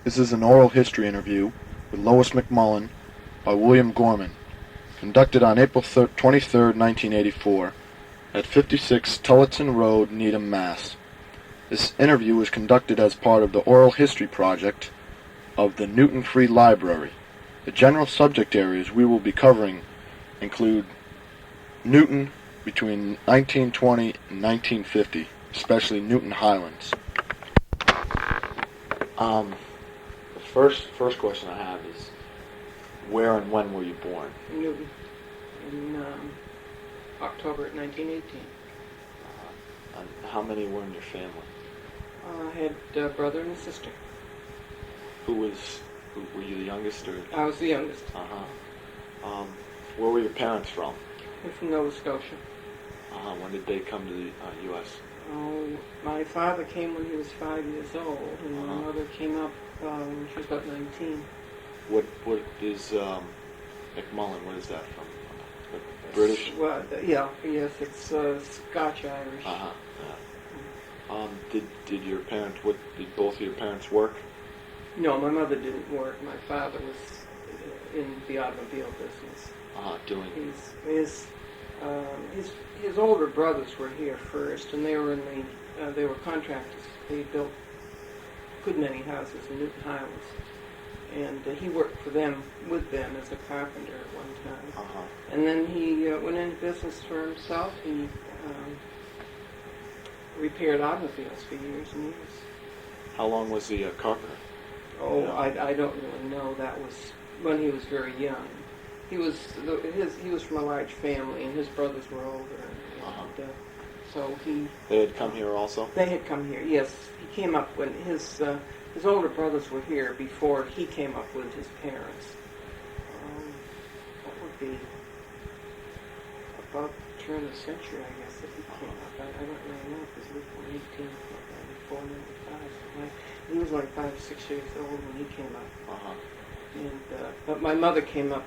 This is an oral history interview with Lois McMullin by William Gorman, conducted on April 23, 1984, at 56 Tullotson Road, Needham, Mass. This interview was conducted as part of the oral history project of the Newton Free Library. The general subject areas we will be covering include Newton between 1920 and 1950, especially Newton Highlands. The first question I have is, where and when were you born? Newton, in October 1918. And how many were in your family? I had a brother and a sister. Were you the youngest, or? I was the youngest. Where were your parents from? They're from Nova Scotia. When did they come to the U.S.? Oh, my father came when he was 5 years old, and my mother came up when she was about 19. What is McMullin? What is that from? British? Well, yes, it's Scotch-Irish. Did your parents? Did both of your parents work? No, my mother didn't work. My father was in the automobile business. Doing. His older brothers were here first, and they were they were contractors. They built a good many houses in Newton Highlands, and he worked with them as a carpenter at one time. And then he went into business for himself. He repaired automobiles for years and years. How long was he a carpenter? Oh, yeah. I don't really know. That was when he was very young. He was from a large family, and his brothers were older. And, so They had come here also? They had come here, yes. He came up when his older brothers were here before he came up with his parents. That would be about the turn of the century, I guess, that he came up. I don't really know, because he was from 1894, 95. He was like 5 or 6 years old when he came up. And but my mother came up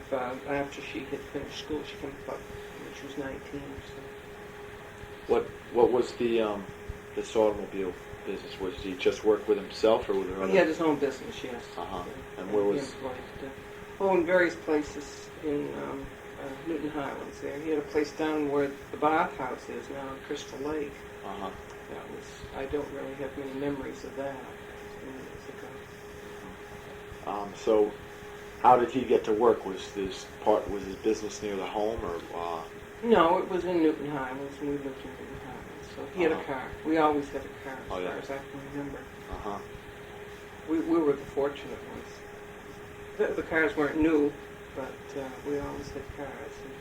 after she had finished school. She came up when she was 19 or so. What was this automobile business? Was he just work with himself, or were there other? He had his own business, yes. And where was? In various places in Newton Highlands. There, he had a place down where the bathhouse is now in Crystal Lake. That was. I don't really have many memories of that. So, how did he get to work? Was his business near the home, or? No, it was in Newton Highlands, and we lived in Newton Highlands. So he had a car. We always had a car, as far as I can remember. We were the fortunate ones. The cars weren't new, but we always had cars. And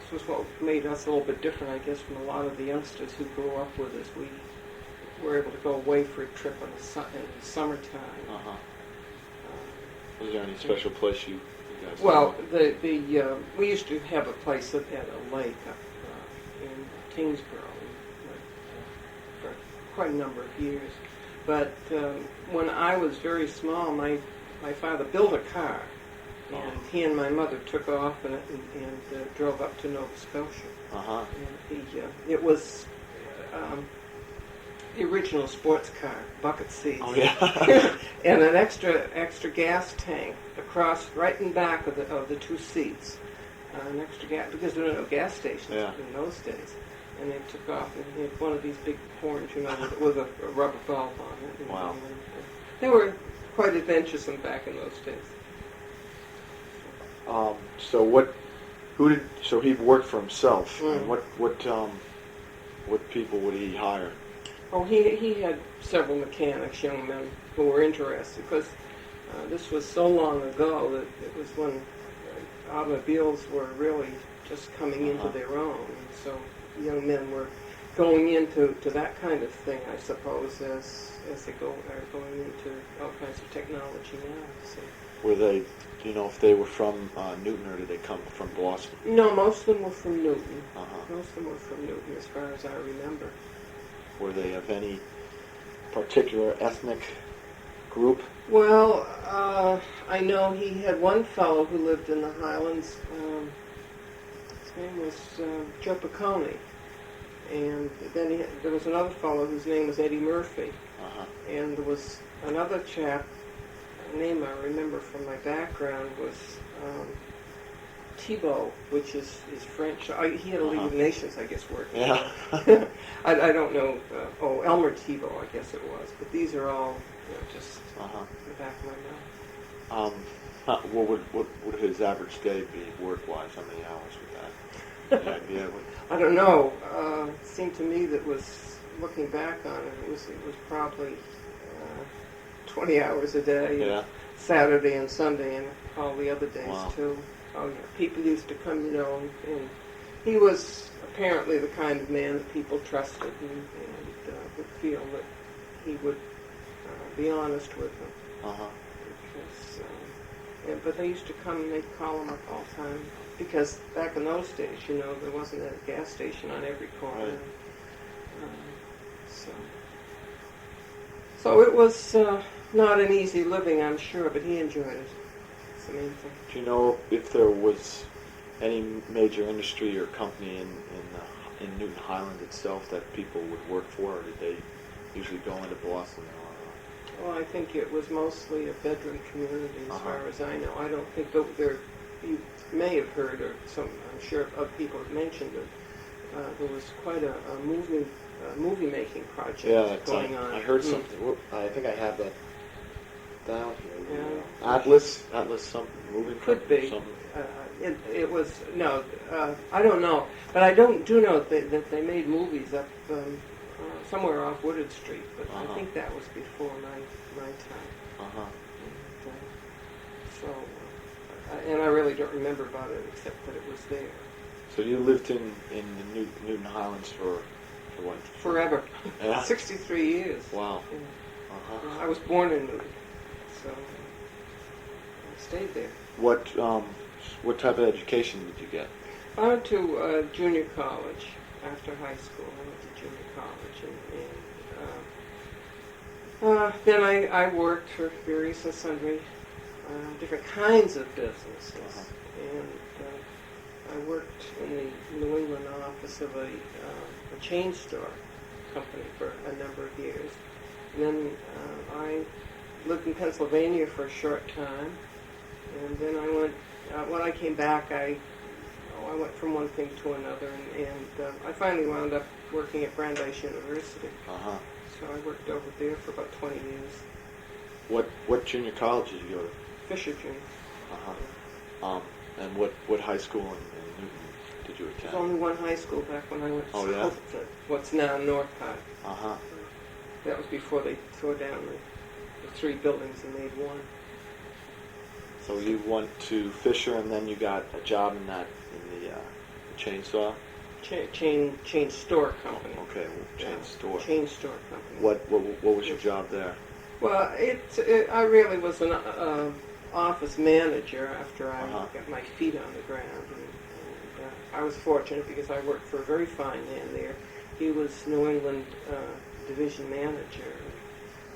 this was what made us a little bit different, I guess, from a lot of the youngsters who grew up with us. We were able to go away for a trip in the summertime. Was there any special place you guys? Well, we used to have a place at a lake up in Tingsboro for quite a number of years. But when I was very small, my father built a car, and he and my mother took off and drove up to Nova Scotia. And it was the original sports car, bucket seats. And an extra gas tank across, right in back of the two seats. An extra gas, because there were no gas stations in those days. And they took off, and he had one of these big horns, with a rubber bulb on it. Wow. They were quite adventuresome back in those days. So he worked for himself. Mm. And what people would he hire? Oh, he had several mechanics, young men, who were interested, because this was so long ago that it was when automobiles were really just coming into their own. And so young men were going into that kind of thing, I suppose, as they are going into all kinds of technology now. So. Were they, do you know if they were from Newton, or did they come from Boston? No, most of them were from Newton. Most of them were from Newton, as far as I remember. Were they of any particular ethnic group? Well, I know he had one fellow who lived in the Highlands. His name was Joe Piccone. And then there was another fellow whose name was Eddie Murphy. And there was another chap name I remember from my background was Thibault, which is French. He had a League of Nations, I guess, working. Yeah. I don't know. Elmer Thibault, I guess it was. But these are all just in the back of my mind. What would his average day be work-wise? How many hours would that? Any idea? I don't know. It seemed to me that looking back on it, it was probably 20 hours a day. Yeah. Saturday and Sunday and all the other days Wow. too. Oh yeah, people used to come, and he was apparently the kind of man that people trusted and would feel that he would be honest with them. Because, but they used to come and they'd call him up all the time because back in those days, there wasn't a gas station on every corner. Right. So it was not an easy living, I'm sure, but he enjoyed it. It's the main thing. Do you know if there was any major industry or company in Newton Highlands itself that people would work for, or did they usually go into Boston? Well, I think it was mostly a bedroom community, as far as I know. I don't think you may have heard, or I'm sure other people have mentioned it. There was quite a movie-making project going on. I heard something. I think I have that down here. Yeah. Atlas, something moving. Could be. Something. It was no. I don't know, but I do know that they made movies up somewhere off Woodard Street. But I think that was before my time. And I really don't remember about it except that it was there. So you lived in the Newton Highlands for what? Forever. Yeah. 63 years. Wow. Yeah. I was born in Newton, so I stayed there. What type of education did you get? I went to junior college after high school. I went to junior college, and then I worked for various and sundry different kinds of businesses, and I worked in the New England office of a chain store company for a number of years. And then I lived in Pennsylvania for a short time, and then I went. When I came back, I went from one thing to another, and I finally wound up working at Brandeis University. So I worked over there for about 20 years. What junior college did you go to? Fisher Junior. And what high school in Newton did you attend? There's only one high school back when I went to what's now North High. That was before they tore down the three buildings and made one. So you went to Fisher, and then you got a job in the chainsaw? Chain store company. Okay, chain store. Chain store company. What was your job there? Well, I really was an office manager after I got my feet on the ground. And I was fortunate because I worked for a very fine man there. He was New England division manager.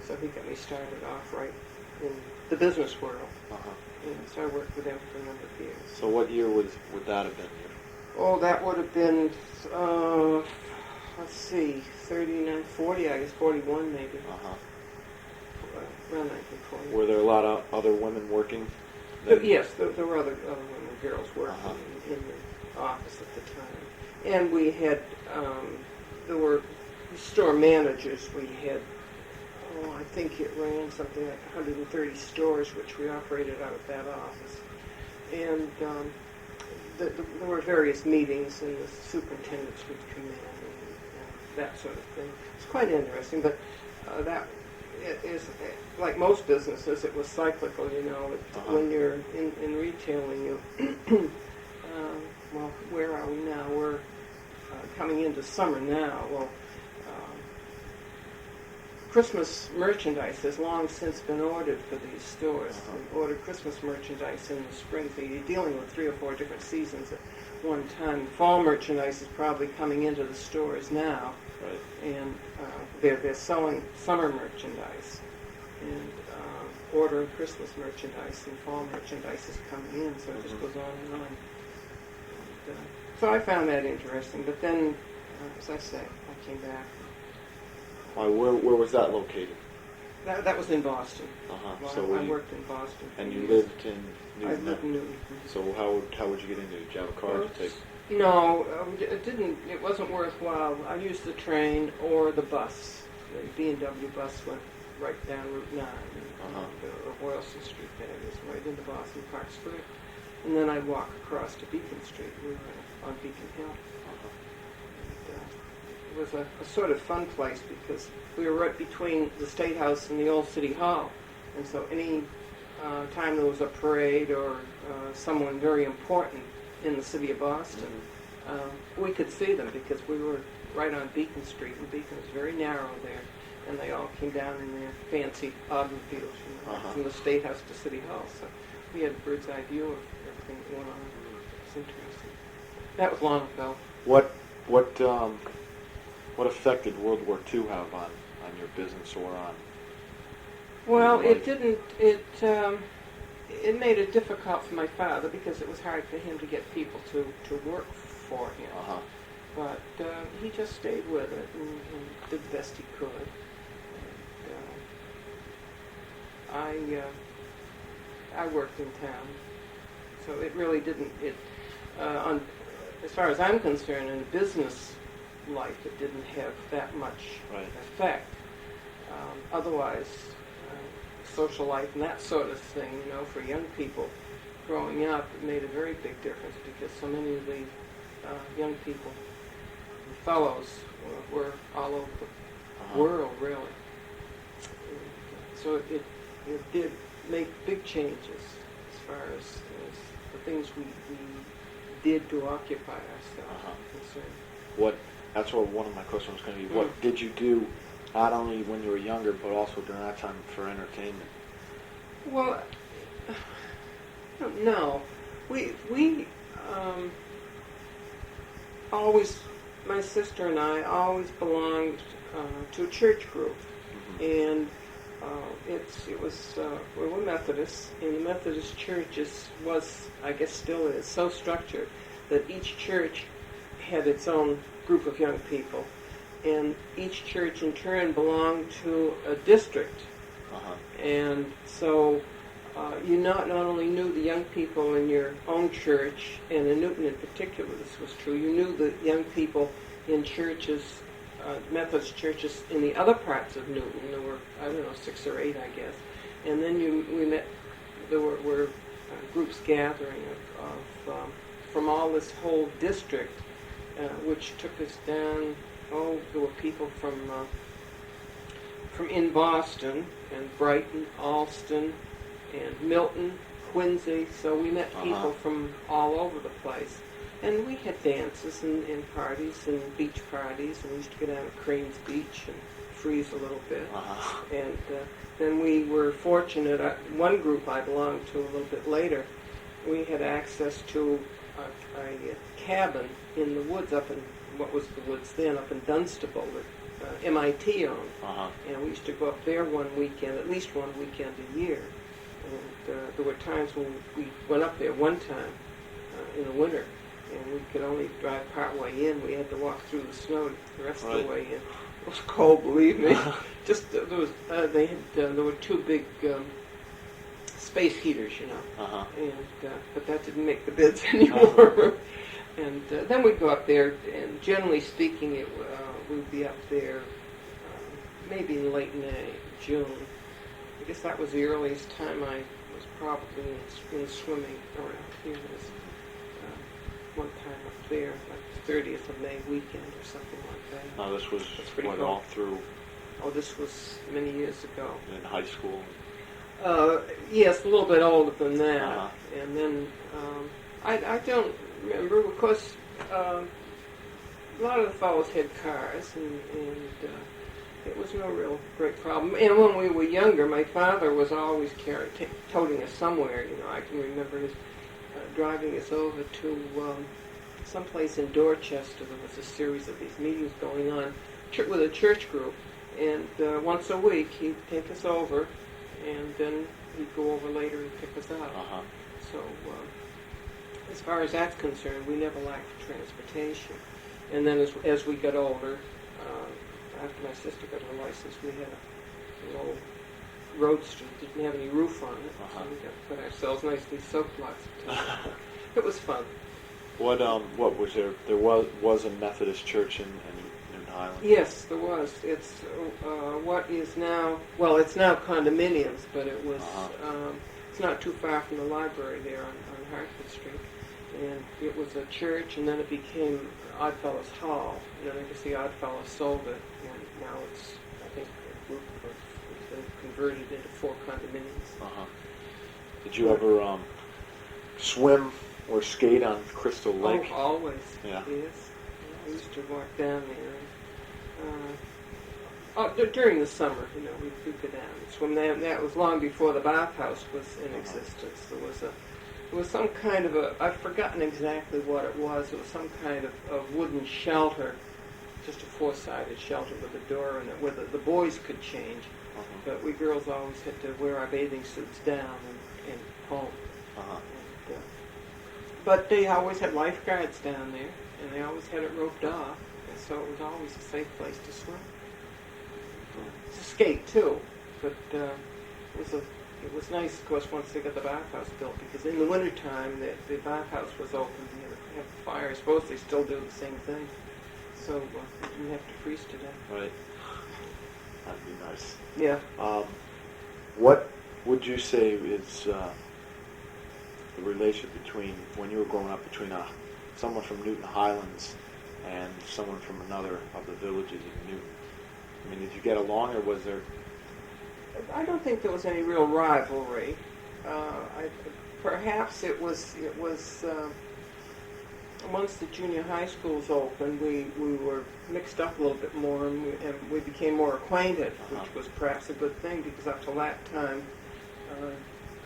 So he got me started off right in the business world. And so I worked with him for a number of years. So what year would that have been? Oh, that would have been, let's see, 39, 40, I guess 41 maybe. Around 1940. Were there a lot of other women working? Yes, there were other women, girls working in the office at the time. And we had, there were store managers. We had, I think it ran something like 130 stores, which we operated out of that office. And there were various meetings, and the superintendents would come in and that sort of thing. It's quite interesting, but that is, like most businesses, it was cyclical, When you're in retailing, well, where are we now? We're coming into summer now. Well, Christmas merchandise has long since been ordered for these stores. We ordered Christmas merchandise in the spring, so you're dealing with 3 or 4 different seasons at one time. Fall merchandise is probably coming into the stores now, and they're selling summer merchandise, and ordering Christmas merchandise, and fall merchandise is coming in, so it just goes on and on. And, so I found that interesting, but then, as I say, I came back. Where was that located? That was in Boston. Uh-huh. Well, I worked in Boston. And you lived in I Newton? lived in Newton. So how would you get into it? Did you have a car to take? No, it didn't. It wasn't worthwhile. I used the train or the bus. The B&W bus went right down Route 9, or Boylston Street, that is, right into Boston Park Square. And then I'd walk across to Beacon Street. We were on Beacon Hill. And, it was a sort of fun place because we were right between the State House and the old City Hall. And so any time there was a parade or someone very important in the city of Boston, we could see them because we were right on Beacon Street, and Beacon was very narrow there, and they all came down in their fancy automobiles, from the State House to City Hall. So we had a bird's eye view of everything that went on. It's interesting. That was long ago. What effect did World War II have on your business or on? Well, it didn't. It made it difficult for my father because it was hard for him to get people to work for him. But he just stayed with it and did the best he could. And, I worked in town, so it really didn't. As far as I'm concerned, in business life, it didn't have that much effect. Otherwise, social life and that sort of thing, for young people growing up, it made a very big difference because so many of the young people, fellows, were all over the world, really. So it did make big changes as far as the things we did to occupy ourselves concerned. That's what one of my questions was going to be. What did you do, not only when you were younger, but also during that time for entertainment? Well, I don't know. We always, my sister and I always belonged to a church group, and we were Methodists, and the Methodist Church was, I guess still is, so structured that each church had its own group of young people, and each church in turn belonged to a district. And so you not only knew the young people in your own church, and in Newton in particular this was true, you knew the young people in churches, Methodist churches in the other parts of Newton. There were, 6 or 8, I guess. And then we met, there were groups gathering of from all this whole district, which took us down. There were people from in Boston and Brighton, Alston, and Milton, Quincy. So we met people from all over the place. And we had dances and parties and beach parties, and we used to go down to Crane's Beach and freeze a little bit. And then we were fortunate, one group I belonged to a little bit later, we had access to a cabin in the woods up in, what was the woods then, up in Dunstable that MIT owned. And we used to go up there one weekend, at least one weekend a year. And there were times when we went up there one time in the winter, and we could only drive part way in. We had to walk through the snow the rest of the way in. It was cold, believe me. Just there were 2 big space heaters, and but that didn't make the beds any warmer. And then we'd go up there, and generally speaking, we'd be up there maybe in late May, June. I guess that was the earliest time I was probably in swimming around here. Was one time up there, like the 30th of May weekend or something like that. Now this was cool. all through. Oh, this was many years ago. In high school. Yes, a little bit older than that. And then I don't remember because a lot of the fellows had cars, and it was no real great problem. And when we were younger, my father was always toting us somewhere. I can remember his driving us over to someplace in Dorchester. There was a series of these meetings going on with a church group, and once a week he'd take us over, and then he'd go over later and pick us up. So as far as that's concerned, we never lacked transportation. And then as we got older, after my sister got her license, we had a little Road Street. Didn't have any roof on it, so we got to put ourselves nicely soaked lots of times. It was fun. What was there? There was a Methodist church in Newton Highlands? Yes, there was. It's what is now, well, it's now condominiums, but it was, it's not too far from the library there on Hartford Street. And it was a church, and then it became Oddfellows Hall. And then I guess the Oddfellows sold it, and now it's, I think, a group of, it's been converted into 4 condominiums. Did you ever swim or skate on Crystal Lake? Oh, always. Yeah. Yes. I used to walk down there. During the summer, we'd go down and swim there. That was long before the bathhouse was in existence. There was some kind of I've forgotten exactly what it was. It was some kind of wooden shelter, just a 4-sided shelter with a door in it, where the boys could change. But we girls always had to wear our bathing suits down and home. But they always had lifeguards down there, and they always had it roped off, and so it was always a safe place to swim. To skate too, but it was nice, of course, once they got the bathhouse built, because in the wintertime the bathhouse was open. You have the fire. I suppose they still do the same thing, so you didn't have to freeze to death. Right. That'd be nice. Yeah. What would you say is the relation between, when you were growing up, between someone from Newton Highlands and someone from another of the villages in Newton? I mean, did you get along, or was there? I don't think there was any real rivalry. Perhaps it was once the junior high schools opened, we were mixed up a little bit more, and we became more acquainted, which was perhaps a good thing, because up till that time,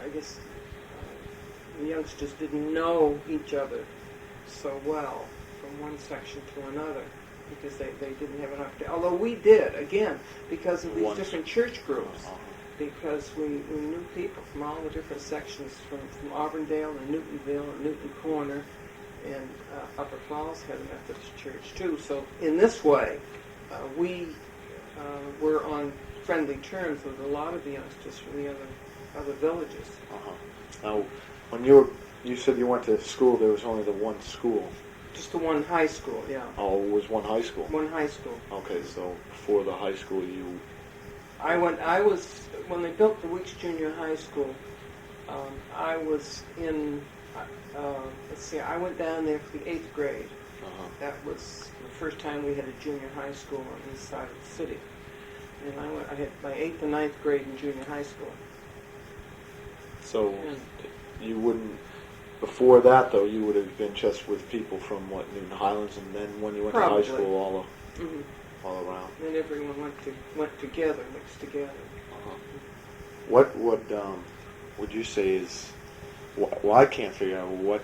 I guess the youngsters didn't know each other so well from one section to another, because they didn't have enough to, although we did, again, because of these different church groups, because we knew people from all the different sections, from Auburndale and Newtonville and Newton Corner, and Upper Falls had a Methodist church too. So in this way, we were on friendly terms with a lot of the youngsters from the other villages. Now, when you said you went to school, there was only the one school. Just the one high school, yeah. Oh, it was one high school. One high school. Okay, so before the high school, when they built the Weeks Junior High School, I was in, I went down there for the 8th grade. That was the first time we had a junior high school on the east side of the city. And I had my 8th and 9th grade in junior high school. So you wouldn't, before that though, you would have been just with people from Newton Highlands, and then when you went Probably. to high school, all around. And everyone went together, mixed together. What would you say is? Well, I can't figure out what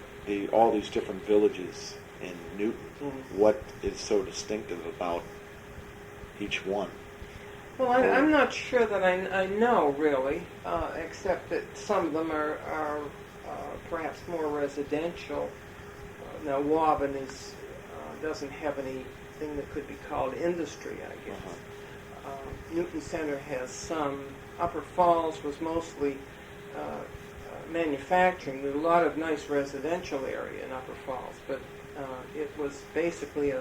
all these different villages in Newton. What is so distinctive about each one? Well, I'm not sure that I know really, except that some of them are perhaps more residential. Now, Waban doesn't have anything that could be called industry, I guess. Newton Center has some. Upper Falls was mostly manufacturing. There's a lot of nice residential area in Upper Falls, but it was basically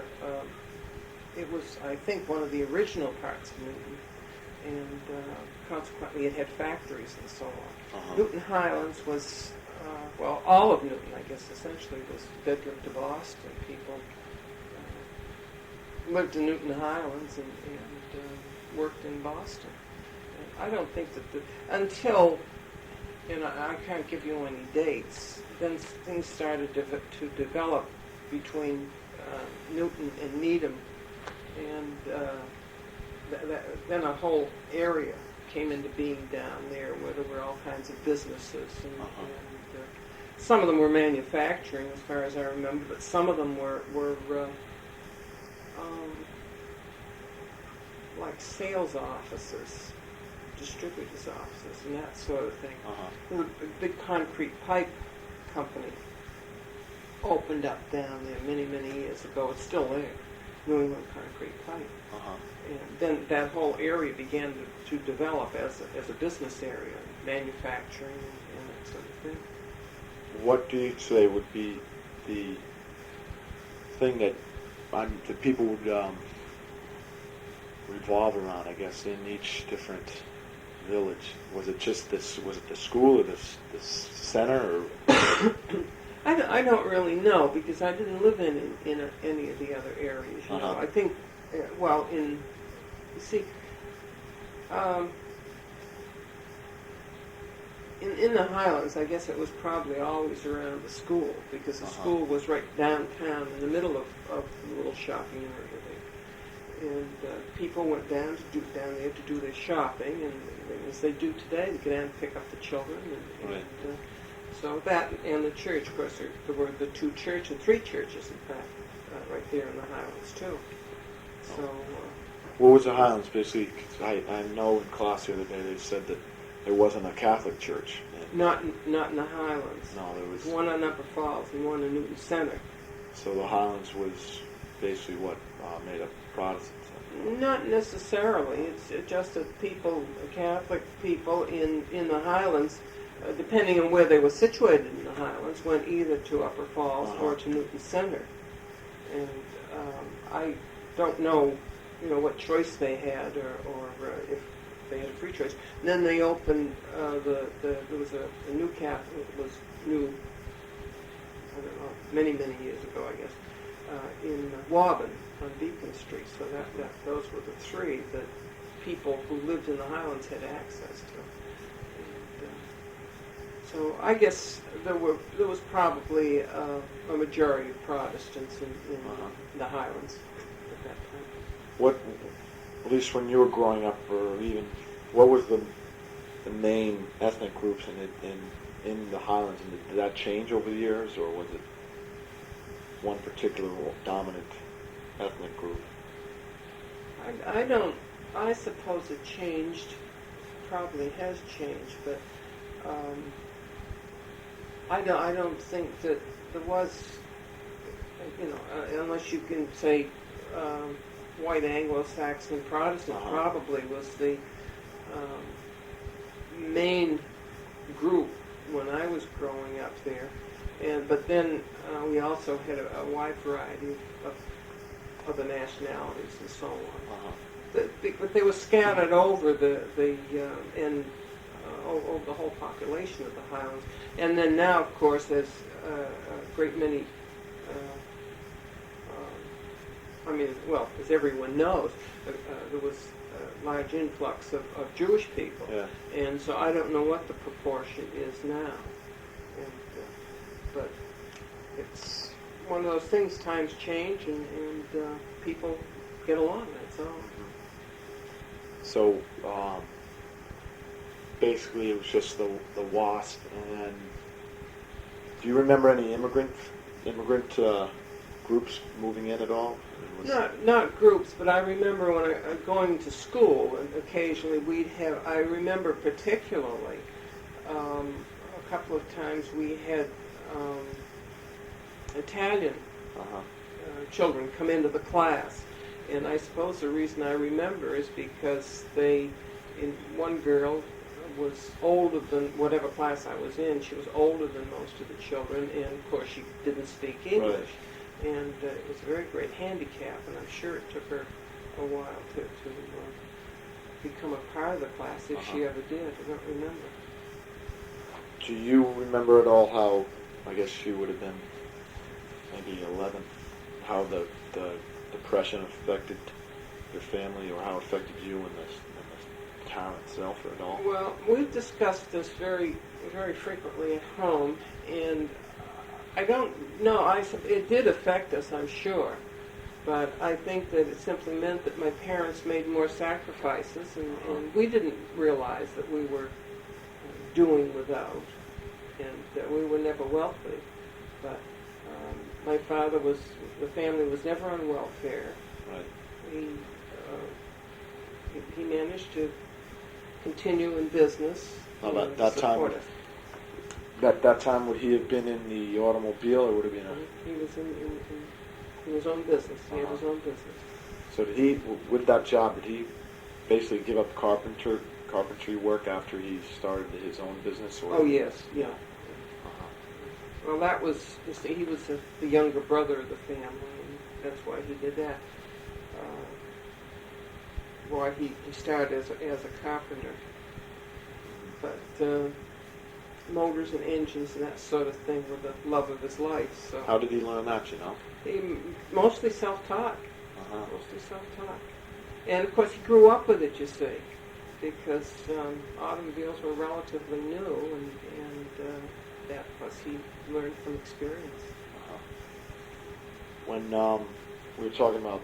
it was, I think, one of the original parts of Newton, and consequently it had factories and so on. Newton Highlands was, all of Newton, I guess, essentially was bedroom to Boston. People lived in Newton Highlands and worked in Boston. I don't think that until, I can't give you any dates, then things started to develop between Newton and Needham, and then a whole area came into being down there where there were all kinds of businesses, and some of them were manufacturing, as far as I remember, but some of them were like sales offices, distributors' offices, and that sort of thing. A big concrete pipe company opened up down there many, many years ago. It's still there. New England concrete pipe. Uh-huh. And then that whole area began to develop as a business area, manufacturing and that sort of thing. What do you say would be the thing that the people would revolve around, I guess, in each different village? Was it just this? Was it the school or this center? Or? I don't really know because I didn't live in any of the other areas. You know, I think, well, you see, in the Highlands, I guess it was probably always around the school because the school was right downtown in the middle of the little shopping area there. And people went down there to do their shopping, and as they do today, they go down and pick up the children. And so that and the church, of course, there were the three churches, in fact, right there in the Highlands too. So. What was the Highlands basically? 'Cause I know in class the other day they said that there wasn't a Catholic church. Not in the Highlands. No, there was one on Upper Falls and one in Newton Center. So the Highlands was basically what made up Protestants. Not necessarily. It's just that Catholic people in the Highlands, depending on where they were situated in the Highlands, went either to Upper Falls or to Newton Center. And I don't know, what choice they had or if they had a free choice. And then they opened there was a new Catholic. It was new. I don't know, many years ago, I guess, in Waban on Beacon Street. So those were the three that people who lived in the Highlands had access to. And, so I guess there was probably a majority of Protestants in the Highlands at that time. What, at least when you were growing up, or even, what was the main ethnic groups in the Highlands? And did that change over the years, or was it one particular dominant ethnic group? I suppose it changed, probably has changed, but I don't think that there was, unless you can say white Anglo-Saxon Protestant probably was the main group when I was growing up there. But then we also had a wide variety of other nationalities and so on. But they were scattered over over the whole population of the Highlands. And then now, of course, there's a great many. As everyone knows, there was a large influx of Jewish people. Yeah. And so I don't know what the proportion is now. But it's one of those things, times change and people get along, that's all. So basically it was just the WASP. And then, do you remember any immigrant groups moving in at all? Not groups, but I remember when I going to school, and occasionally I remember particularly a couple of times we had Italian children come into the class. And I suppose the reason I remember is because one girl was older than whatever class I was in. She was older than most of the children, and of course she didn't speak English. Right. And it was a very great handicap, and I'm sure it took her a while to become a part of the class, if she ever did. I don't remember. Do you remember at all how, I guess she would have been maybe 11, how the Depression affected your family, or how it affected you in the town itself at all? Well, we've discussed this very, very frequently at home, and I don't know. It did affect us, I'm sure, but I think that it simply meant that my parents made more sacrifices, and we didn't realize that we were doing without, and that we were never wealthy. But my father the family was never on welfare. Right. He managed to continue in business. At that time, that time, would he have been in the automobile, or would it have been He was in his own business. He had his own business. So did he, with that job, did he basically give up carpentry work after he started his own business? Or? Oh, yes, yeah. Well, that was, you see, he was the younger brother of the family, and that's why he did that. Why he started as a carpenter. But motors and engines and that sort of thing were the love of his life. So how did he learn that, you know? he mostly self-taught. Mostly self-taught. And, of course, he grew up with it, you see, because automobiles were relatively new, and that plus he learned from experience. When we were talking about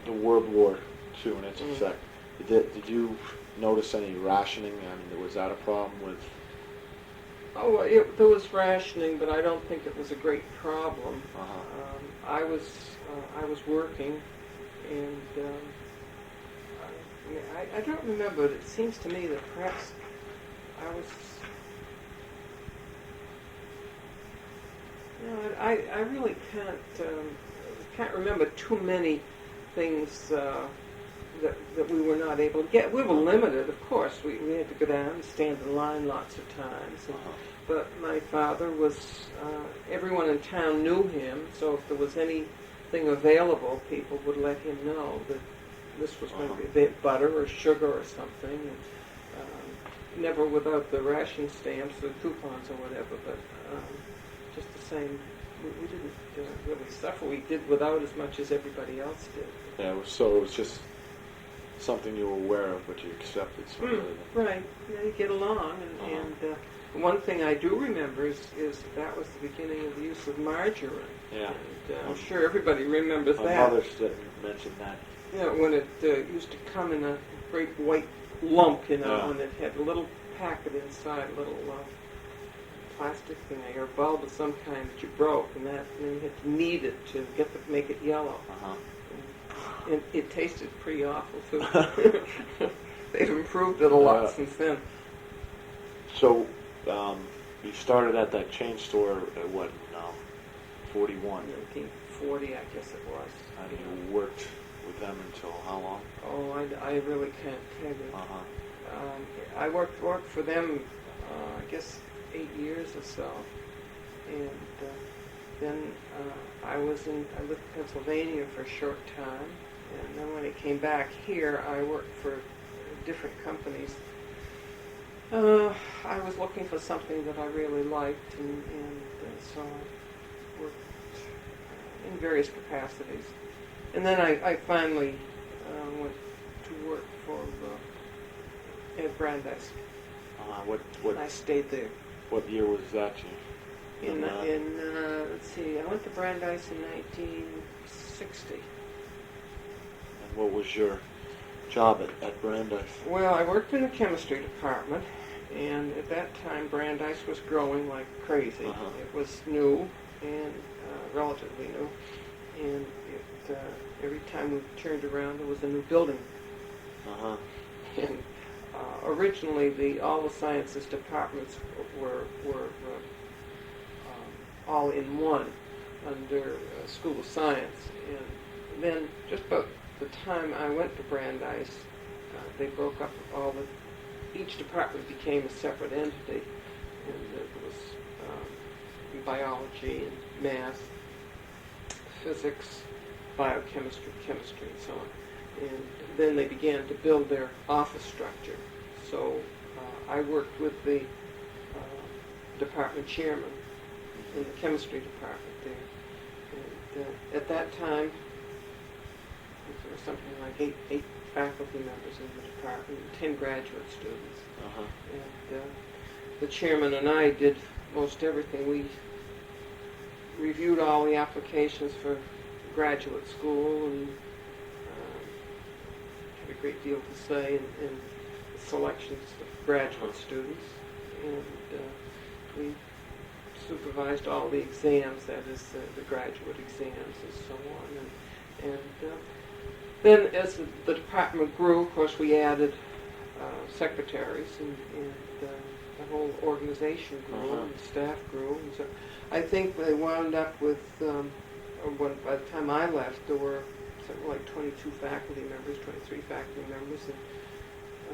the World War II and its effect, did you notice any rationing? I mean, was that a problem with? Oh, there was rationing, but I don't think it was a great problem. I was working, and I don't remember, but it seems to me that perhaps I was. I really can't remember too many things that we were not able to get. We were limited, of course. We had to go down and stand in line lots of times. But my father was, everyone in town knew him, so if there was anything available, people would let him know that this was going to be a bit butter or sugar or something. And, never without the ration stamps or coupons or whatever, but just the same, we didn't really suffer. We did without as much as everybody else did. Yeah, so it was just something you were aware of, but you accepted. Right. Yeah, you get along, and one thing I do remember is that was the beginning of the use of margarine. Yeah. And I'm sure everybody remembers My that. mother mentioned that. Yeah, when it used to come in a great white lump, you know, Yeah. and it had a little packet inside, a little plastic thing, or a bulb of some kind that you broke, and then you had to knead it to make it yellow. And it tasted pretty awful too. They've improved it a lot since then. So you started at that chain store at what? 41. 1940, I guess it was. And you worked with them until how long? Oh, I really can't tell you. I worked for them, I guess, 8 years or so, and then I lived in Pennsylvania for a short time, and then when I came back here, I worked for different companies. I was looking for something that I really liked, and so I worked in various capacities. And then I finally went to work for Ed Brandeis. What? I stayed there. What year was that? Let's see, I went to Brandeis in 1960. And what was your job at Brandeis? Well, I worked in the chemistry department, and at that time Brandeis was growing like crazy. It was new and relatively new, and every time we turned around there was a new building. And originally all the sciences departments were all in one under School of Science, and then just about the time I went to Brandeis, they broke up each department became a separate entity, and there was biology and math, physics, biochemistry, chemistry, and so on. And then they began to build their office structure. So I worked with the department chairman in the chemistry department there. And at that time, there was something like eight faculty members in the department, and 10 graduate students. And the chairman and I did most everything. We reviewed all the applications for graduate school and had a great deal to say in the selections of graduate students. And we supervised all the exams, that is, the graduate exams and so on. And then as the department grew, of course, we added secretaries, and the whole organization grew, and the staff grew. And so I think they wound up with by the time I left, there were something like 22 faculty members, 23 faculty members, and I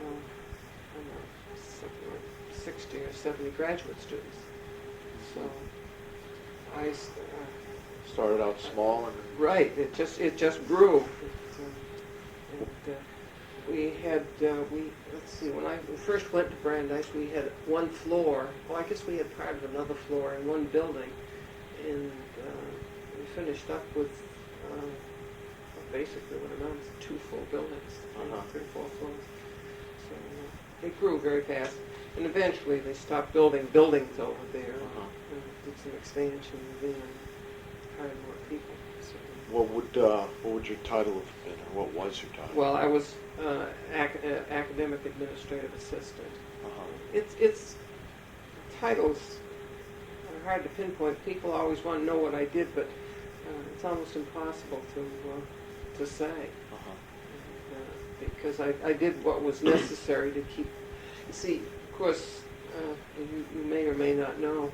don't know, something like 60 or 70 graduate students. So I Started out small and right. It just grew. We had let's see. When I first went to Brandeis, we had one floor. Well, I guess we had part of another floor in one building, and we finished up with basically what amounts to 2 full buildings, 3 or 4 floors. So they grew very fast, and eventually they stopped building buildings over there. Did some expansion and hired more people. So, what would your title have been, or what was your title? well, I was academic administrative assistant. It's titles are hard to pinpoint. People always want to know what I did, but it's almost impossible to say because I did what was necessary to keep. You see, of course, you may or may not know.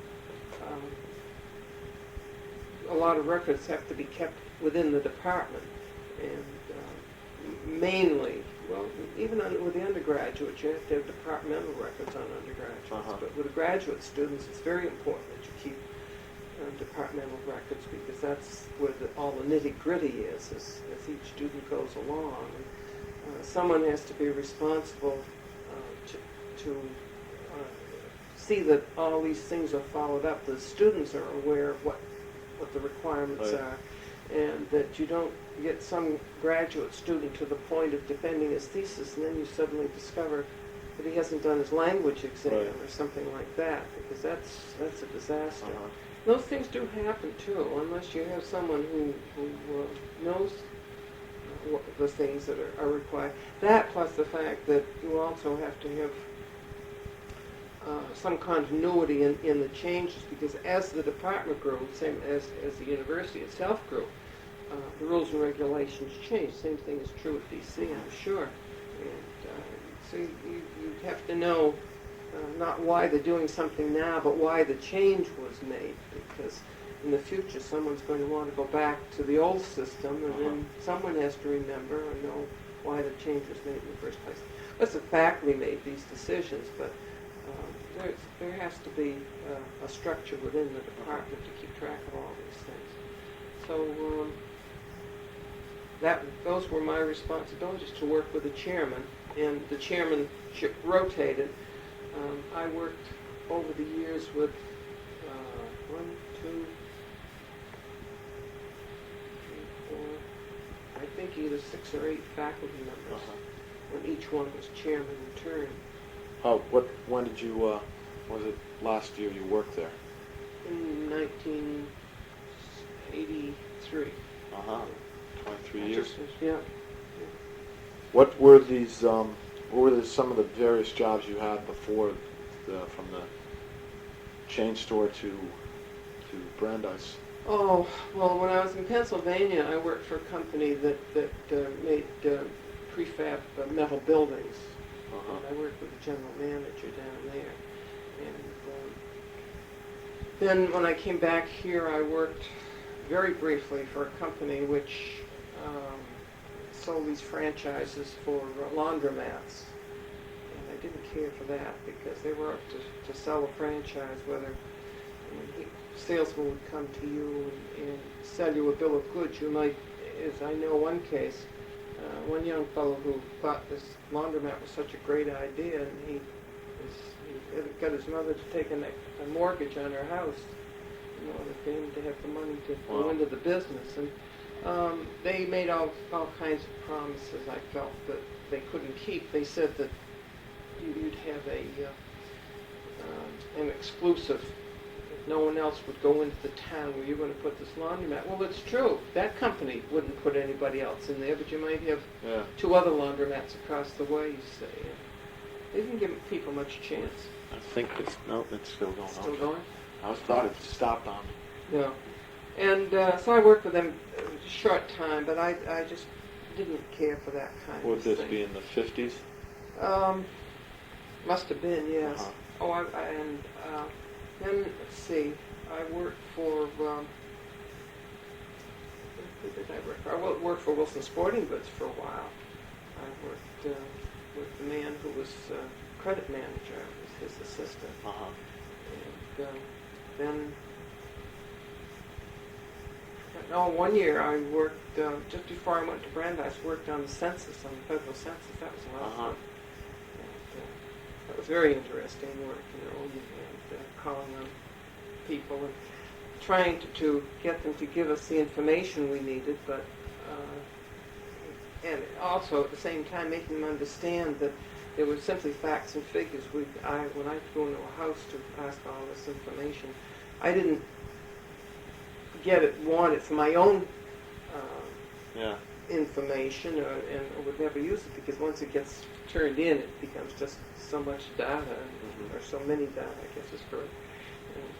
A lot of records have to be kept within the department, and mainly, well, even with the undergraduates, you have to have departmental records on undergraduates. But with the graduate students, it's very important that you keep departmental records because that's where all the nitty-gritty is as each student goes along. And, someone has to be responsible to see that all these things are followed up. The students are aware of what the requirements are, and that you don't get some graduate student to the point of defending his thesis, and then you suddenly discover that he hasn't done his language exam or something like that, because that's a disaster. Those things do happen too, unless you have someone who knows the things that are required. That plus the fact that you also have to have some continuity in the changes, because as the department grew, same as the university itself grew, the rules and regulations changed. Same thing is true at DC, I'm sure. And so you have to know not why they're doing something now, but why the change was made, because in the future someone's going to want to go back to the old system, and then someone has to remember and know why the change was made in the first place. Unless the faculty made these decisions, but there has to be a structure within the department to keep track of all these things. So those were my responsibilities, to work with the chairman, and the chairmanship rotated. I worked over the years with 1, 2, 3, 4, I think either 6 or 8 faculty members, when each one was chairman in turn. When did you, was it last year you worked there? In 1983. 23 years? Yeah. What were some of the various jobs you had before, from the chain store to Brandeis? Oh, well, when I was in Pennsylvania, I worked for a company that made prefab metal buildings. And I worked with the general manager down there. And then when I came back here, I worked very briefly for a company which sold these franchises for laundromats. And I didn't care for that because they were up to sell a franchise, whether a salesman would come to you and sell you a bill of goods. You might, as I know one case, one young fellow who thought this laundromat was such a great idea, and he got his mother to take a mortgage on her house in order for him to have the money to go into the business. And they made all kinds of promises I felt that they couldn't keep. They said that you'd have an exclusive. No one else would go into the town where you're going to put this laundromat. Well, it's true. That company wouldn't put anybody else in there, but you might have 2 other laundromats across the way, you say. They didn't give people much chance. I think it's still going on. Still going? I thought it stopped on me. Yeah. And so I worked with them a short time, but I just didn't care for that kind Would of thing. this be in the 50s? Must have been, yes. Then, let's see, I worked for Who did I work for? I worked for Wilson Sporting Goods for a while. I worked with the man who was credit manager. I was his assistant. And then, one year I worked, just before I went to Brandeis, worked on the census, on the federal census. That was a lot of fun. And, that was very interesting work, and calling on people and trying to get them to give us the information we needed, but and also at the same time making them understand that there were simply facts and figures. When I go into a house to ask all this information, I didn't want it for my own information, and would never use it, because once it gets turned in, it becomes just so much data, or so many data, I guess is correct.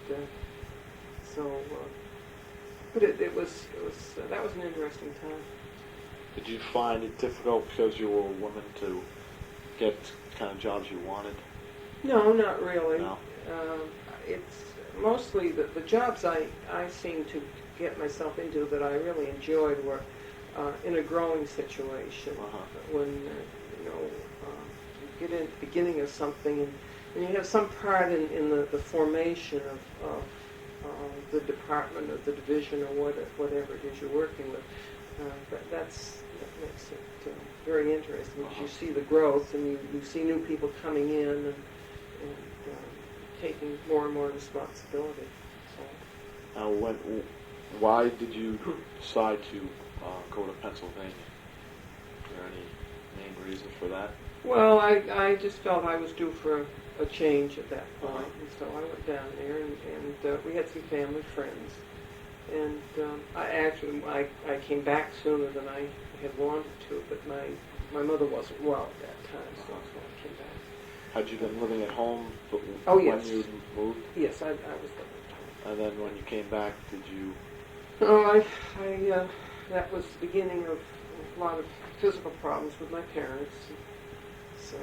And but it was that was an interesting time. Did you find it difficult because you were a woman to get kind of jobs you wanted? No, not really. No? It's mostly the jobs I seemed to get myself into that I really enjoyed were in a growing situation. When you get in the beginning of something, and you have some part in the formation of the department or the division or whatever it is you're working with. That makes it very interesting, because you see the growth, and you see new people coming in and taking more and more responsibility. Now, why did you decide to go to Pennsylvania? Is there any main reason for that? Well, I just felt I was due for a change at that point, and so I went down there, and we had some family friends, and I came back sooner than I had wanted to, but my mother wasn't well at that time, so that's why I came back. Had you been living at home when you moved? Yes, I was living at home. And then when you came back, did you? Oh, that was the beginning of a lot of physical problems with my parents, so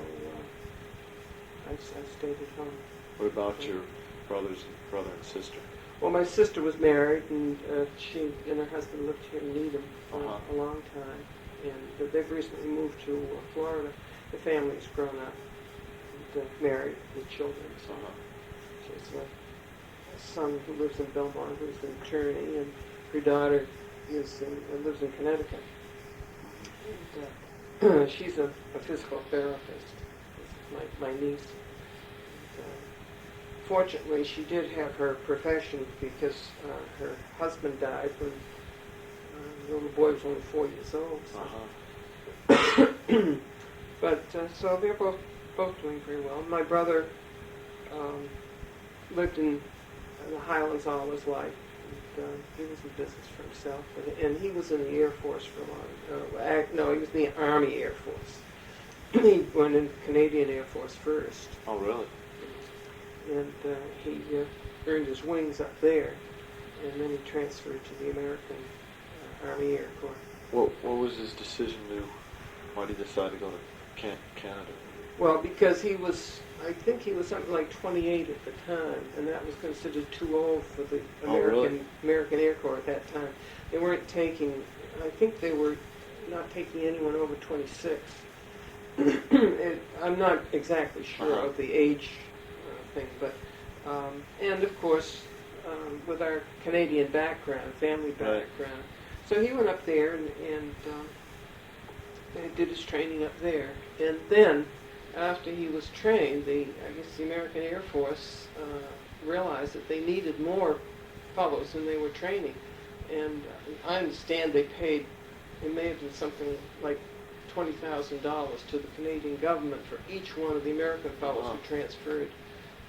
I stayed at home. What about your brother and sister? Well, my sister was married, and she and her husband lived here in Needham for a long time, and they've recently moved to Florida. The family's grown up, and married with children. So she's a son who lives in Belmont, who's an attorney, and her daughter lives in Connecticut. And, she's a physical therapist. My niece. Fortunately, she did have her profession, because her husband died when the little boy was only 4 years old. So. But so they're both doing very well. My brother lived in the Highlands all his life. And, he was in business for himself, and he was in the Air Force for a while. No, he was in the Army Air Force. He went in the Canadian Air Force first. Oh, really? And he earned his wings up there, and then he transferred to the American Army Air Corps. What was his decision to? Why did he decide to go to Canada? Well, because I think he was something like 28 at the time, and that was considered too old for the American Air Corps at that time. They weren't taking. I think they were not taking anyone over 26. I'm not exactly sure of the age thing, but and of course with our Canadian background, family background, so he went up there and did his training up there, and then after he was trained, I guess the American Air Force realized that they needed more fellows than they were training, and I understand they paid. It may have been something like $20,000 to the Canadian government for each one of the American fellows who transferred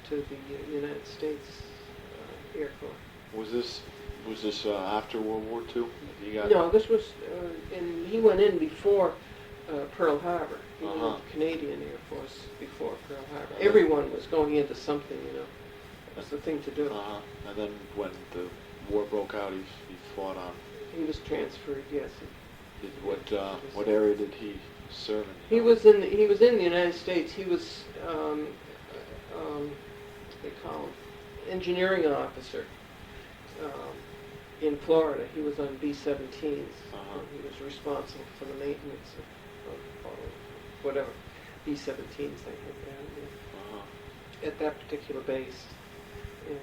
to the United States Air Corps. Was this after World War II? No, this was, he went in before Pearl Harbor. He went into the Canadian Air Force before Pearl Harbor. Everyone was going into something, That's the thing to do. And then when the war broke out, he fought on. He was transferred, yes. What area did he serve in? He was in the United States. He was they call him engineering officer. in Florida. He was on B-17s. Uh-huh. And he was responsible for the maintenance of whatever B-17s they had down there Uh-huh. at that particular base. And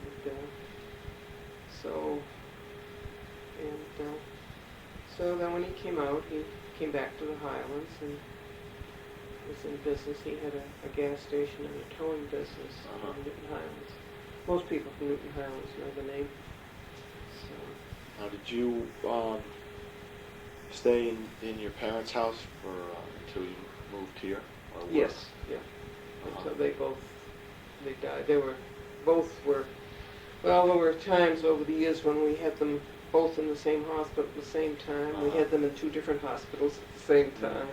so then when he came out, he came back to the Highlands and was in business. He had a gas station and a towing business Uh-huh. in Newton Highlands. Most people from Newton Highlands know the name. So, Now, did you stay in your parents' house for until you moved here? Or were- yes, yeah. Until they died. They were both were. Well, there were times over the years when we had them both in the same hospital at the same time. We Uh-huh. had them in two different hospitals at the same time.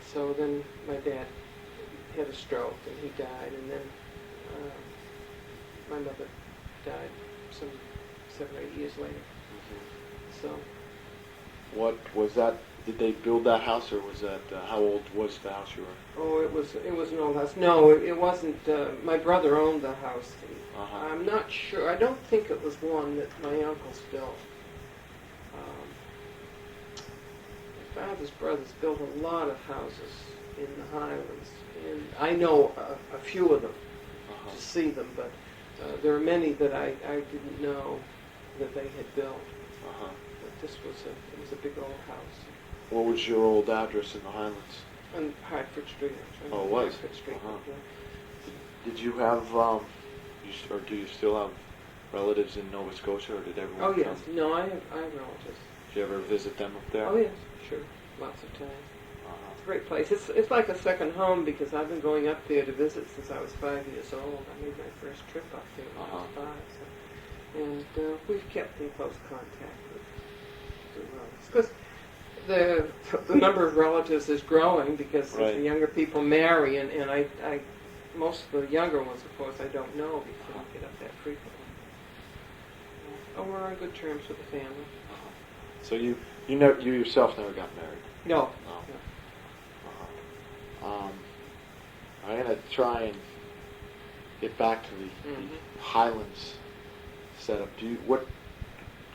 So then my dad had a stroke and he died, and then my mother died some 7 or 8 years later. Mhm. So What was that? Did they build that house, or was that how old was the house you were? it was an old house. No, it wasn't. My brother owned the house. Uh-huh. I'm not sure. I don't think it was one that my uncles built. My father's brothers built a lot of houses in the Highlands, and I know a few of them Uh-huh. to see them, but there are many that I didn't know that they had built. Uh-huh. But this was a big old house What was your old address in the Highlands? on Hartford Street. Actually. Oh, it was? Hartford Street. Uh-huh. Yeah. Did you have, or do you still have relatives in Nova Scotia, or did everyone Oh yes, come? no, I have relatives. Did you ever visit them up there? Oh yes, sure, lots of times. Uh-huh. It's a great place. It's like a second home because I've been going up there to visit since I was 5 years old. I made my first trip up there when I was Uh-huh. 5. So. And we've kept in close contact with the relatives. Because the number of relatives is growing because Right. as the younger people marry, and I most of the younger ones, of course, I don't know because I don't get up that frequently. Oh, we're on good terms with the family. Uh-huh. So you yourself never got married? No. No. No. Uh-huh. I'm gonna try and get back to the Mhm. Highlands setup. What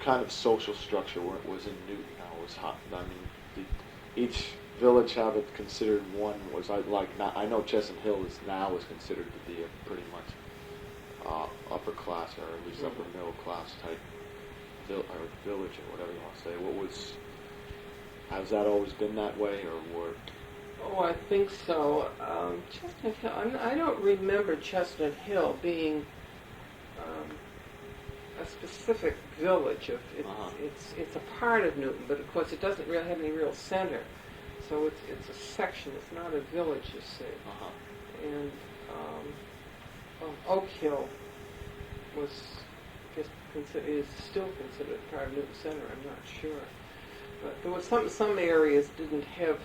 kind of social structure was in Newton? I mean, did each village have it considered one? I know Chestnut Hill is considered to be a pretty much upper class, or at least upper middle class type village, or whatever you want to say. Has that always been that way, or were? Oh, I think so. Chestnut Hill. I don't remember Chestnut Hill being a specific village. Uh-huh. It's a part of Newton, but of course it doesn't really have any real center. So it's a section. It's not a village, you see. Uh-huh. And Oak Hill was is still considered part of Newton Center. I'm not sure, but there was some areas didn't have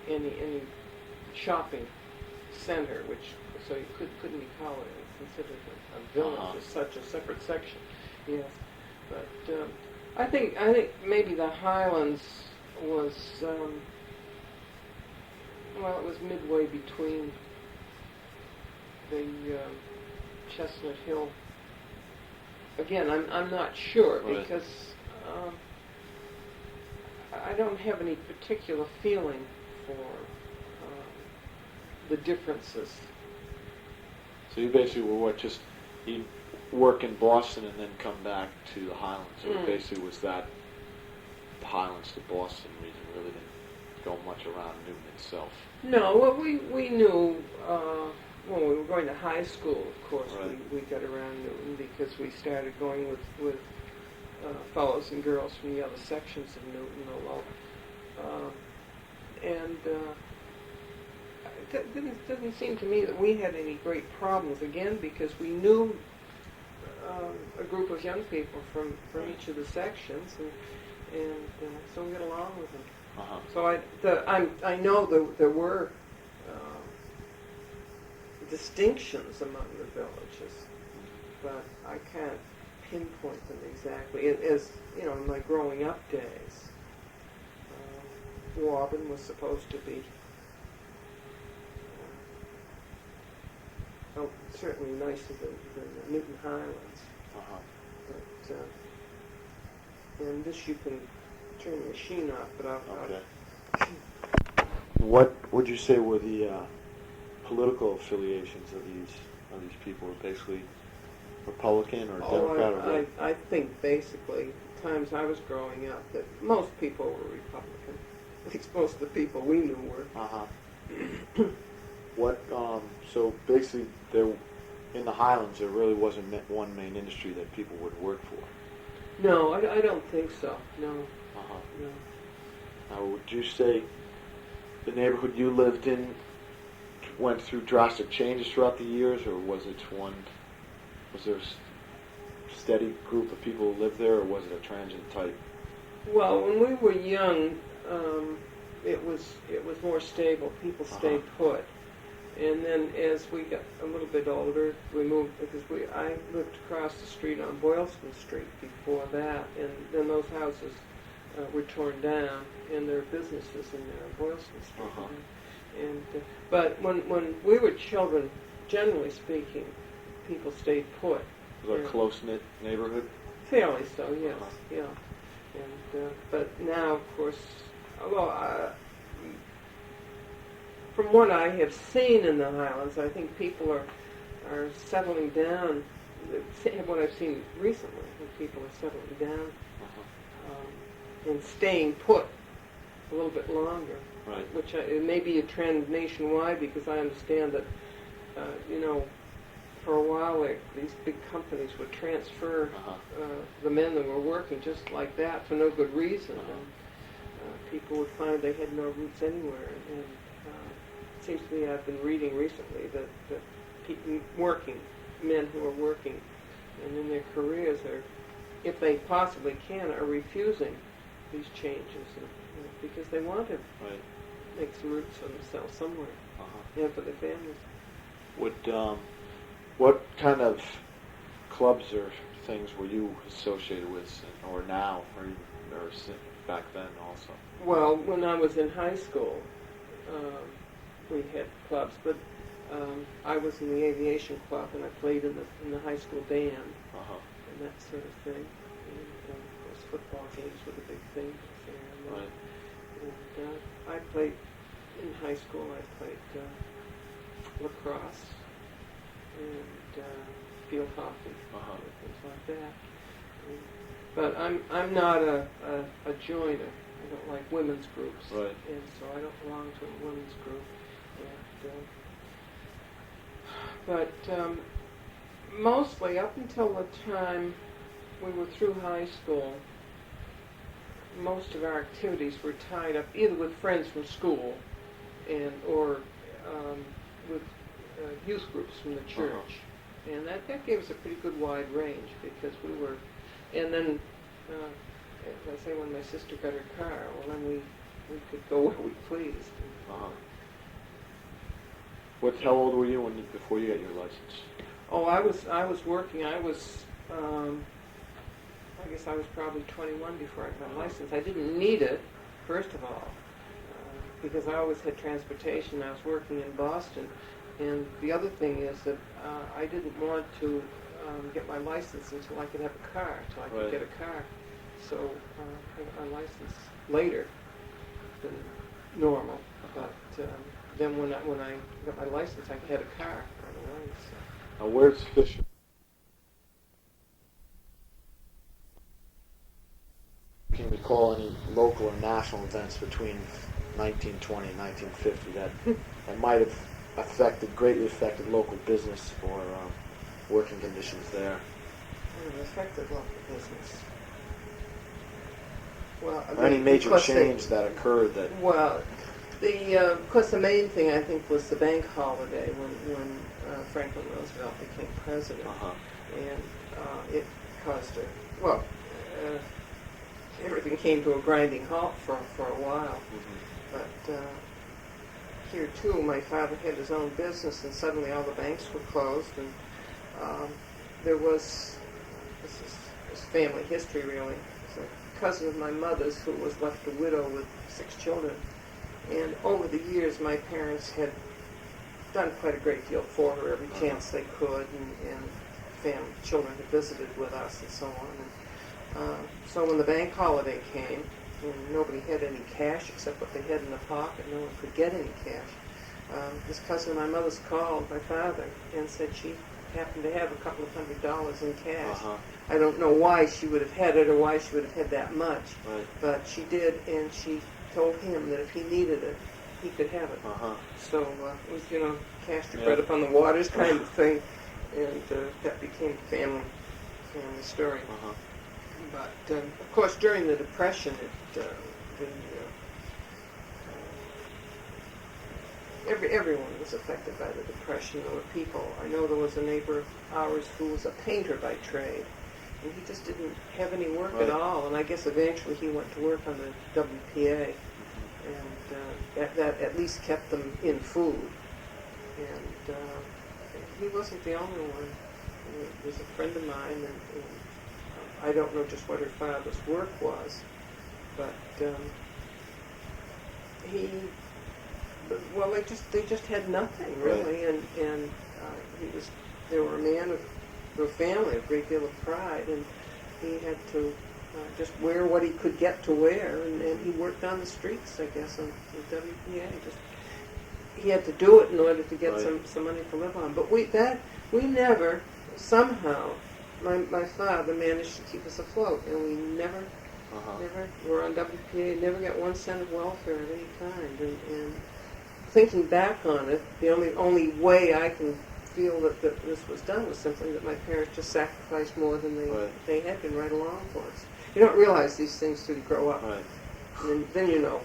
any shopping center, so you couldn't be called considered a village Uh-huh. as such, a separate section. Yes, but I think maybe the Highlands was it was midway between the Chestnut Hill. Again, I'm not sure Right. because I don't have any particular feeling for the differences. So you basically were you work in Boston and then come back to the Highlands. So it basically was that the Highlands to Boston region really didn't go much around Newton itself. No, well, we knew when we were going to high school, of course, Right. we got around Newton because we started going with fellows and girls from the other sections of Newton, it didn't seem to me that we had any great problems, again, because we knew a group of young people from each of the sections, and so we got along with them. Uh-huh. So I know there were distinctions among the villages, but I can't pinpoint them exactly. As you know, in my growing up days, Woburn was supposed to be certainly nicer than Newton Highlands. Uh-huh. But, and this you can turn the machine off, but Okay. What would you say were the political affiliations of these people? Basically, Republican or Democrat or what? I think basically, times I was growing up, that most people were Republican. At least most of the people we knew were. Uh-huh. What? So basically, there in the Highlands, there really wasn't one main industry that people would work for. No, I don't think so. No. Uh-huh. No. Now, would you say the neighborhood you lived in went through drastic changes throughout the years, or was there a steady group of people who lived there, or was it a transient type? Well, when we were young, it was more stable. People stayed put. And then as we got a little bit older, we moved, because I lived across the street on Boylston Street before that, and then those houses were torn down, and there are businesses in there on Boylston Street. Uh-huh. And but when we were children, generally speaking, people stayed put. Was it a close-knit neighborhood? Fairly so, yes, Uh-huh. yeah. And but now, of course, well, from what I have seen in the Highlands, I think people are settling down. What I've seen recently, I think people are settling down and staying put a little bit longer. Right. Which it may be a trend nationwide, because I understand that, for a while these big companies would transfer the men that were working just like that for no good reason. And people would find they had no roots anywhere. And it seems to me, I've been reading recently that people men who are working and in their careers if they possibly can, are refusing these changes because they want to make some roots for themselves somewhere and for their families. What kind of clubs or things were you associated with, or now, or back then also? Well, when I was in high school, we had clubs, but I was in the aviation club, and I played in the high school band and that sort of thing. And of course, football games were the big thing there. Right. And I played in high school. I played lacrosse and field hockey, things like that. But I'm not a joiner. I don't like women's groups, and so I don't belong to a women's group. But mostly up until the time we were through high school, most of our activities were tied up either with friends from school or with youth groups from the church. And that gave us a pretty good wide range, because we were, and then, as I say, when my sister got her car, well, then we could go where we pleased. How old were you before you got your license? Oh, I was working. I guess I was probably 21 before I got my license. I didn't need it, first of all, because I always had transportation. I was working in Boston. And the other thing is that I didn't want to get my license until I could have a car, until I could get a car. So I got my license later than normal. But then when I got my license, I had a car right away. So. Now, where's Fisher? Can you recall any local or national events between 1920 and 1950 that might have greatly affected local business or working conditions there? It affected local business. Well, or any major change that occurred that... Well, of course, the main thing, I think, was the bank holiday when Franklin Roosevelt became president. And it caused everything came to a grinding halt for a while. But here, too, my father had his own business, and suddenly all the banks were closed, and there was, this is family history, really. It's a cousin of my mother's who was left a widow with 6 children. And over the years, my parents had done quite a great deal for her, every chance they could, and children had visited with us and so on. And, so when the bank holiday came, and nobody had any cash except what they had in the pocket, no one could get any cash. This cousin of my mother's called my father and said she happened to have a couple of $100 in cash. I don't know why she would have had it or why she would have had that much, but she did, and she told him that if he needed it, he could have it. So it was, cast your bread upon the waters kind of thing, and that became a family story. But of course, during the Depression, everyone was affected by the Depression. There were people. I know there was a neighbor of ours who was a painter by trade, and he just didn't have any work at all. And I guess eventually he went to work on the WPA, and that at least kept them in food. And he wasn't the only one. He was a friend of mine, and I don't know just what her father's work was, but they just had nothing really, and they were a man of a family, a great deal of pride, and he had to just wear what he could get to wear, and he worked on the streets, I guess, on the WPA. He had to do it in order to get some money to live on. But we never somehow. My father managed to keep us afloat, and we never were on WPA, never got 1 cent of welfare of any kind. And thinking back on it, the only way I can feel that this was done was simply that my parents just sacrificed more than they had been right along for us. You don't realize these things till you grow up, and then you know.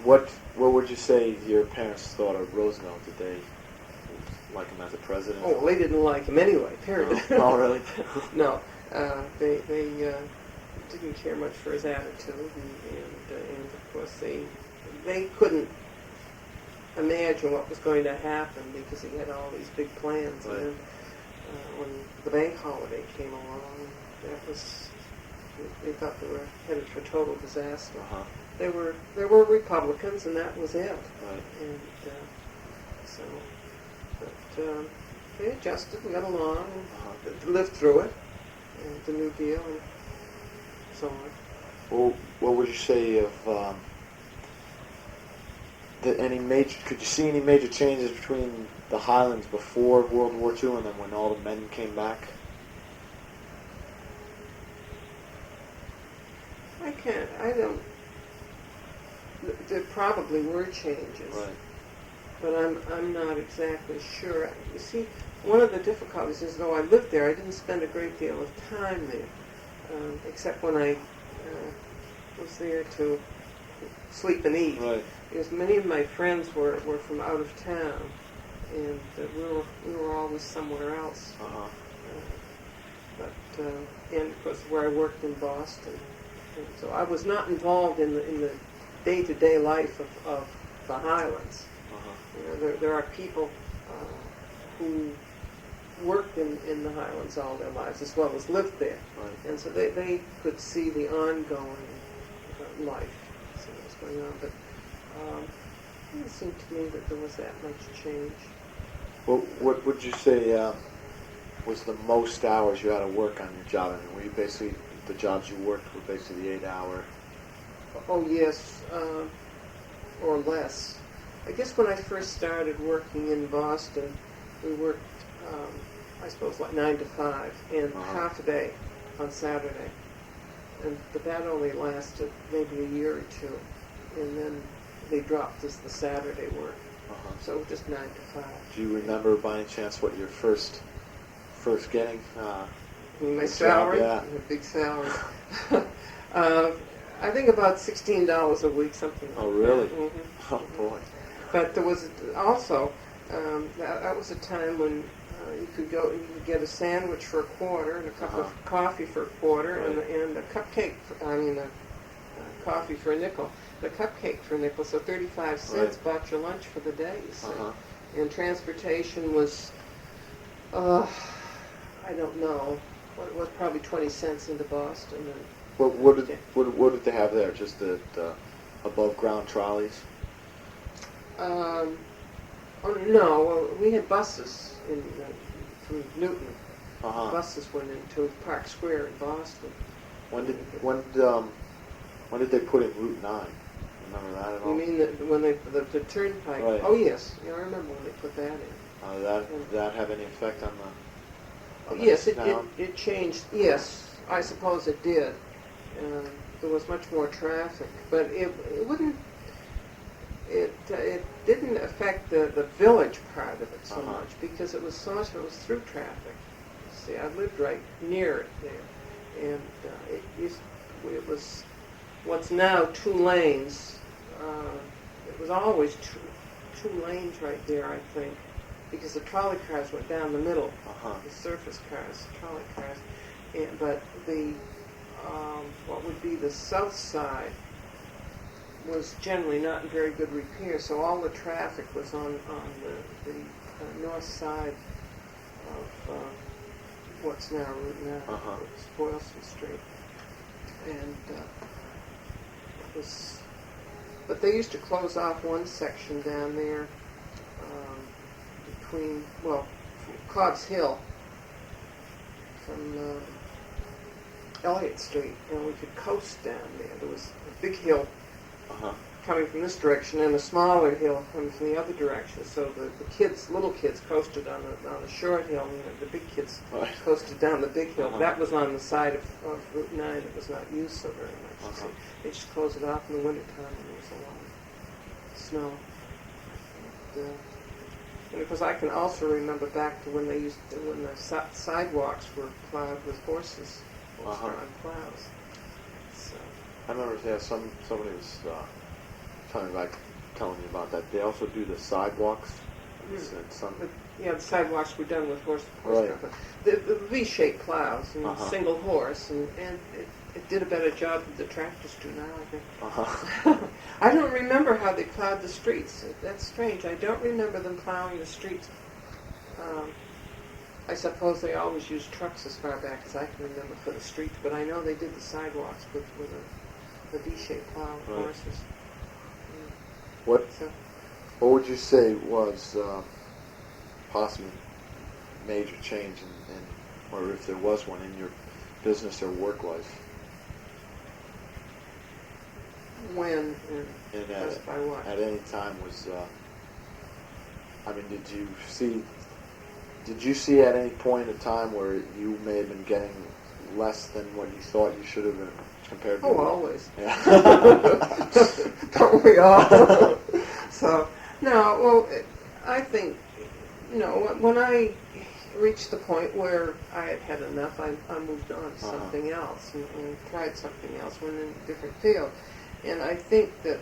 What would you say your parents thought of Roosevelt? Did they like him as a president? Oh, well, they didn't like him anyway, period. Oh, really? No. They didn't care much for his attitude, and of course they couldn't imagine what was going to happen because he had all these big plans. And then when the bank holiday came along, they thought they were headed for total disaster. There were Republicans, and that was it. And so. But they adjusted and got along and lived through it, and the New Deal and so on. Well, what would you say of could you see any major changes between the Highlands before World War II and then when all the men came back? There probably were changes. But I'm not exactly sure. You see, one of the difficulties is, though I lived there, I didn't spend a great deal of time there, except when I was there to sleep and eat. Because many of my friends were from out of town, and we were always somewhere else. And of course, where I worked in Boston, and so I was not involved in the day-to-day life of the Highlands. There are people who worked in the Highlands all their lives as well as lived there. And so they could see the ongoing life, see what's going on. But it didn't seem to me that there was that much change. Well, what would you say was the most hours you had to work on your job? I mean, were you basically, the jobs you worked were basically the 8-hour? Oh, yes, or less. I guess when I first started working in Boston, we worked, I suppose, like 9 to 5, and half a day on Saturday. But that only lasted maybe a year or two, and then they dropped us the Saturday work. So just 9 to 5. Do you remember by any chance what your first getting? My salary? Yeah. A big salary. I think about $16 a week, something like that. Oh, really? Mm-hmm. Oh, boy. But there was also, that was a time when you could get a sandwich for $0.25 and a cup of coffee for $0.25 and a cupcake, coffee for $0.05. The cupcake for $0.05, so 35 cents bought your lunch for the day, you see. And transportation was, I don't know, what was probably 20 cents into Boston. And what did they have there? Just the above ground trolleys? Oh no, well, we had buses from Newton. Uh-huh. Buses went into Park Square in Boston. When did they put in Route 9? Remember that at all? You mean when the turnpike? Right. Oh yes, yeah, I remember when they put that in. Did that have any effect on the Yes, town? it changed. Yes, I suppose it did. There was much more traffic, but it wouldn't. It didn't affect the village part of it so Uh-huh. much because it was through traffic. See, I lived right near it there, and it was what's now 2 lanes. It was always two lanes right there, I think, because the trolley cars went down the middle. Uh-huh. The surface cars, trolley cars, but the what would be the south side was generally not in very good repair, so all the traffic was on the north side of what's now Route 9, Uh-huh. it's Boylston Street, and it was. But they used to close off one section down there between, from Cobb's Hill, from Elliott Street, and we could coast down there. There was a big hill Uh-huh. coming from this direction and a smaller hill coming from the other direction. So the little kids coasted on the short hill, and the big kids Right. coasted down the big hill. Uh-huh. That was on the side of Route 9. It was not used so very much. Uh-huh. So they just closed it off in the wintertime when there was a lot of snow. And because I can also remember back to when the sidewalks were plowed with horses, Uh-huh. on plows. So. I remember somebody was telling me about that. They also do the sidewalks. It's some, Yeah, the sidewalks were done with horse Right. traffic. The V-shaped plows and Uh-huh. single horse, and it did a better job than the tractors do now, I think. uh-huh. I don't remember how they plowed the streets. That's strange. I don't remember them plowing the streets. I suppose they always used trucks as far back as I can remember for the streets, but I know they did the sidewalks with the V-shaped plow with Right. horses. So, What would you say was possibly major change or if there was one in your business or work life? when And by what? at any time was, did you see at any point a time where you may have been getting less than what you thought you should have been compared to? Oh, always. Yeah. Don't we all? So, no, well, I think, when I reached the point where I had had enough, I moved on to something else and tried something else, went in a different field. And I think that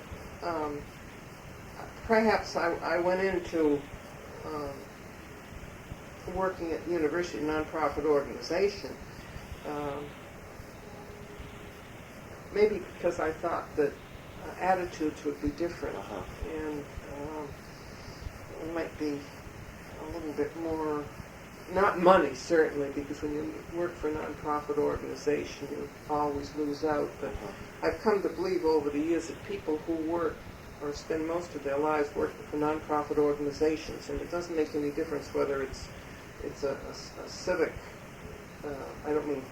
perhaps I went into working at the university, nonprofit organization, maybe because I thought that attitudes would be different, and it might be a little bit more, not money certainly, because when you work for a nonprofit organization you always lose out, but I've come to believe over the years that people who work or spend most of their lives working for nonprofit organizations, and it doesn't make any difference whether it's a civic, I don't mean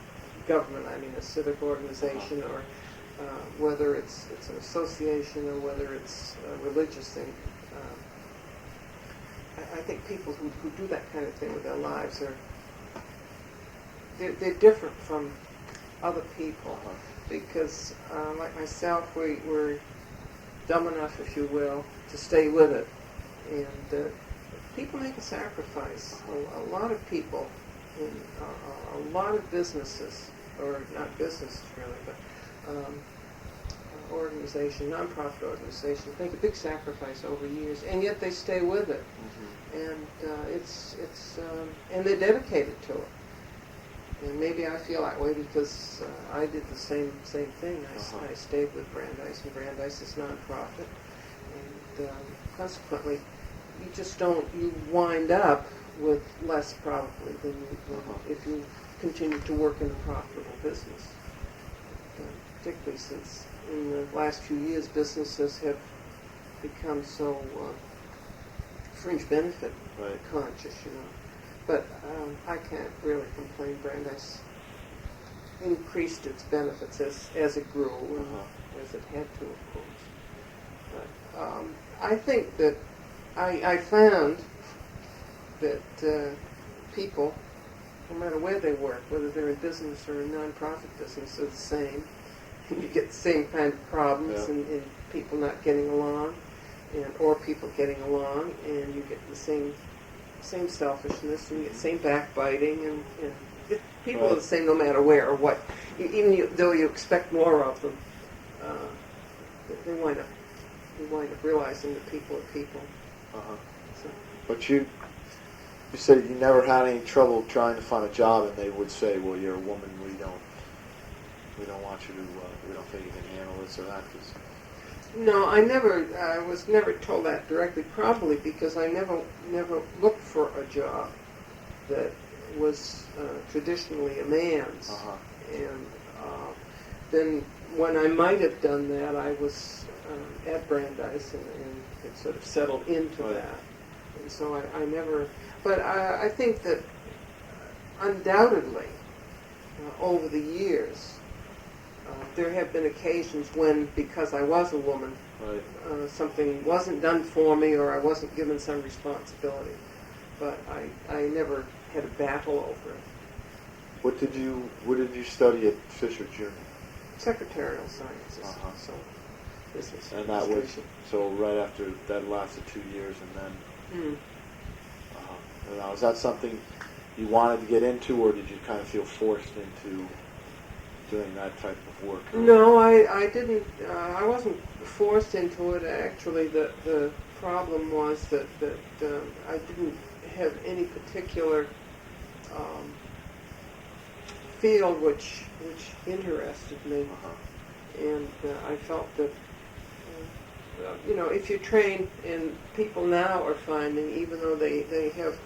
government, I mean a civic organization, or whether it's an association or whether it's a religious thing. I think people who do that kind of thing with their lives they're different from other people, because like myself, we're dumb enough, if you will, to stay with it, and people make a sacrifice. A lot of people, in a lot of businesses, or not businesses really, but nonprofit organizations make a big sacrifice over years, and yet they stay with it, and and they're dedicated to it. And maybe I feel that way because I did the same thing. I stayed with Brandeis, and Brandeis is nonprofit, and consequently, you wind up with less probably than if you continue to work in a profitable business. Particularly since in the last few years businesses have become so fringe benefit conscious, But I can't really complain. Brandeis increased its benefits as it grew and as it had to, of course. But I think that I found that people, no matter where they work, whether they're in business or a non-profit business, are the same. You get the same kind of problems and people not getting along, or people getting along, and you get the same selfishness, and you get the same backbiting, and people are the same no matter where or what. Even though you expect more of them, they wind up realizing that people are people. So. But you said you never had any trouble trying to find a job, and they would say, "Well, you're a woman. We don't want you to. We don't think you can handle this or that." No, I was never told that directly. Probably because I never looked for a job that was traditionally a man's. And then when I might have done that, I was at Brandeis and had sort of settled into that. And so I never. But I think that undoubtedly over the years. There have been occasions when, because I was a woman, something wasn't done for me or I wasn't given some responsibility. But I never had a battle over it. What did you study at Fisher Junior? Secretarial sciences. So business and that was so right after that lasted 2 years, and then. Now, is that something you wanted to get into, or did you kind of feel forced into doing that type of work? No, I didn't. I wasn't forced into it. Actually, the problem was that I didn't have any particular field which interested me, and I felt that if you train, and people now are finding, even though they have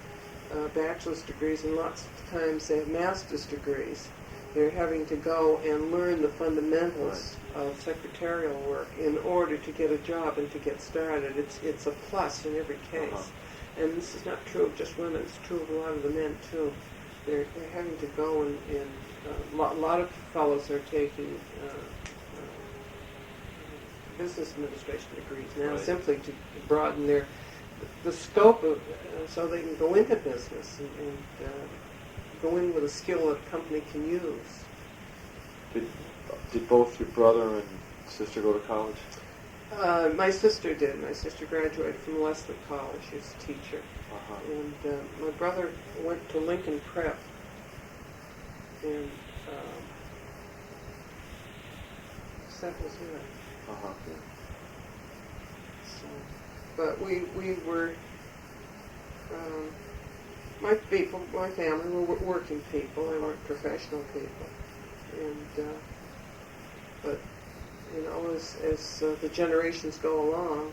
bachelor's degrees, and lots of times they have master's degrees, they're having to go and learn the fundamentals of secretarial work in order to get a job and to get started. It's a plus in every case. And this is not true of just women, it's true of a lot of the men too. They're having to go and a lot of fellows are taking business administration degrees now simply to broaden the scope of, so they can go into business and go in with a skill that a company can use. Did both your brother and sister go to college? My sister did. My sister graduated from Leslie College. She's a teacher. And my brother went to Lincoln Prep. And that was it. Yeah. So, but we were, my family were working people. They weren't professional people. And, but, as the generations go along,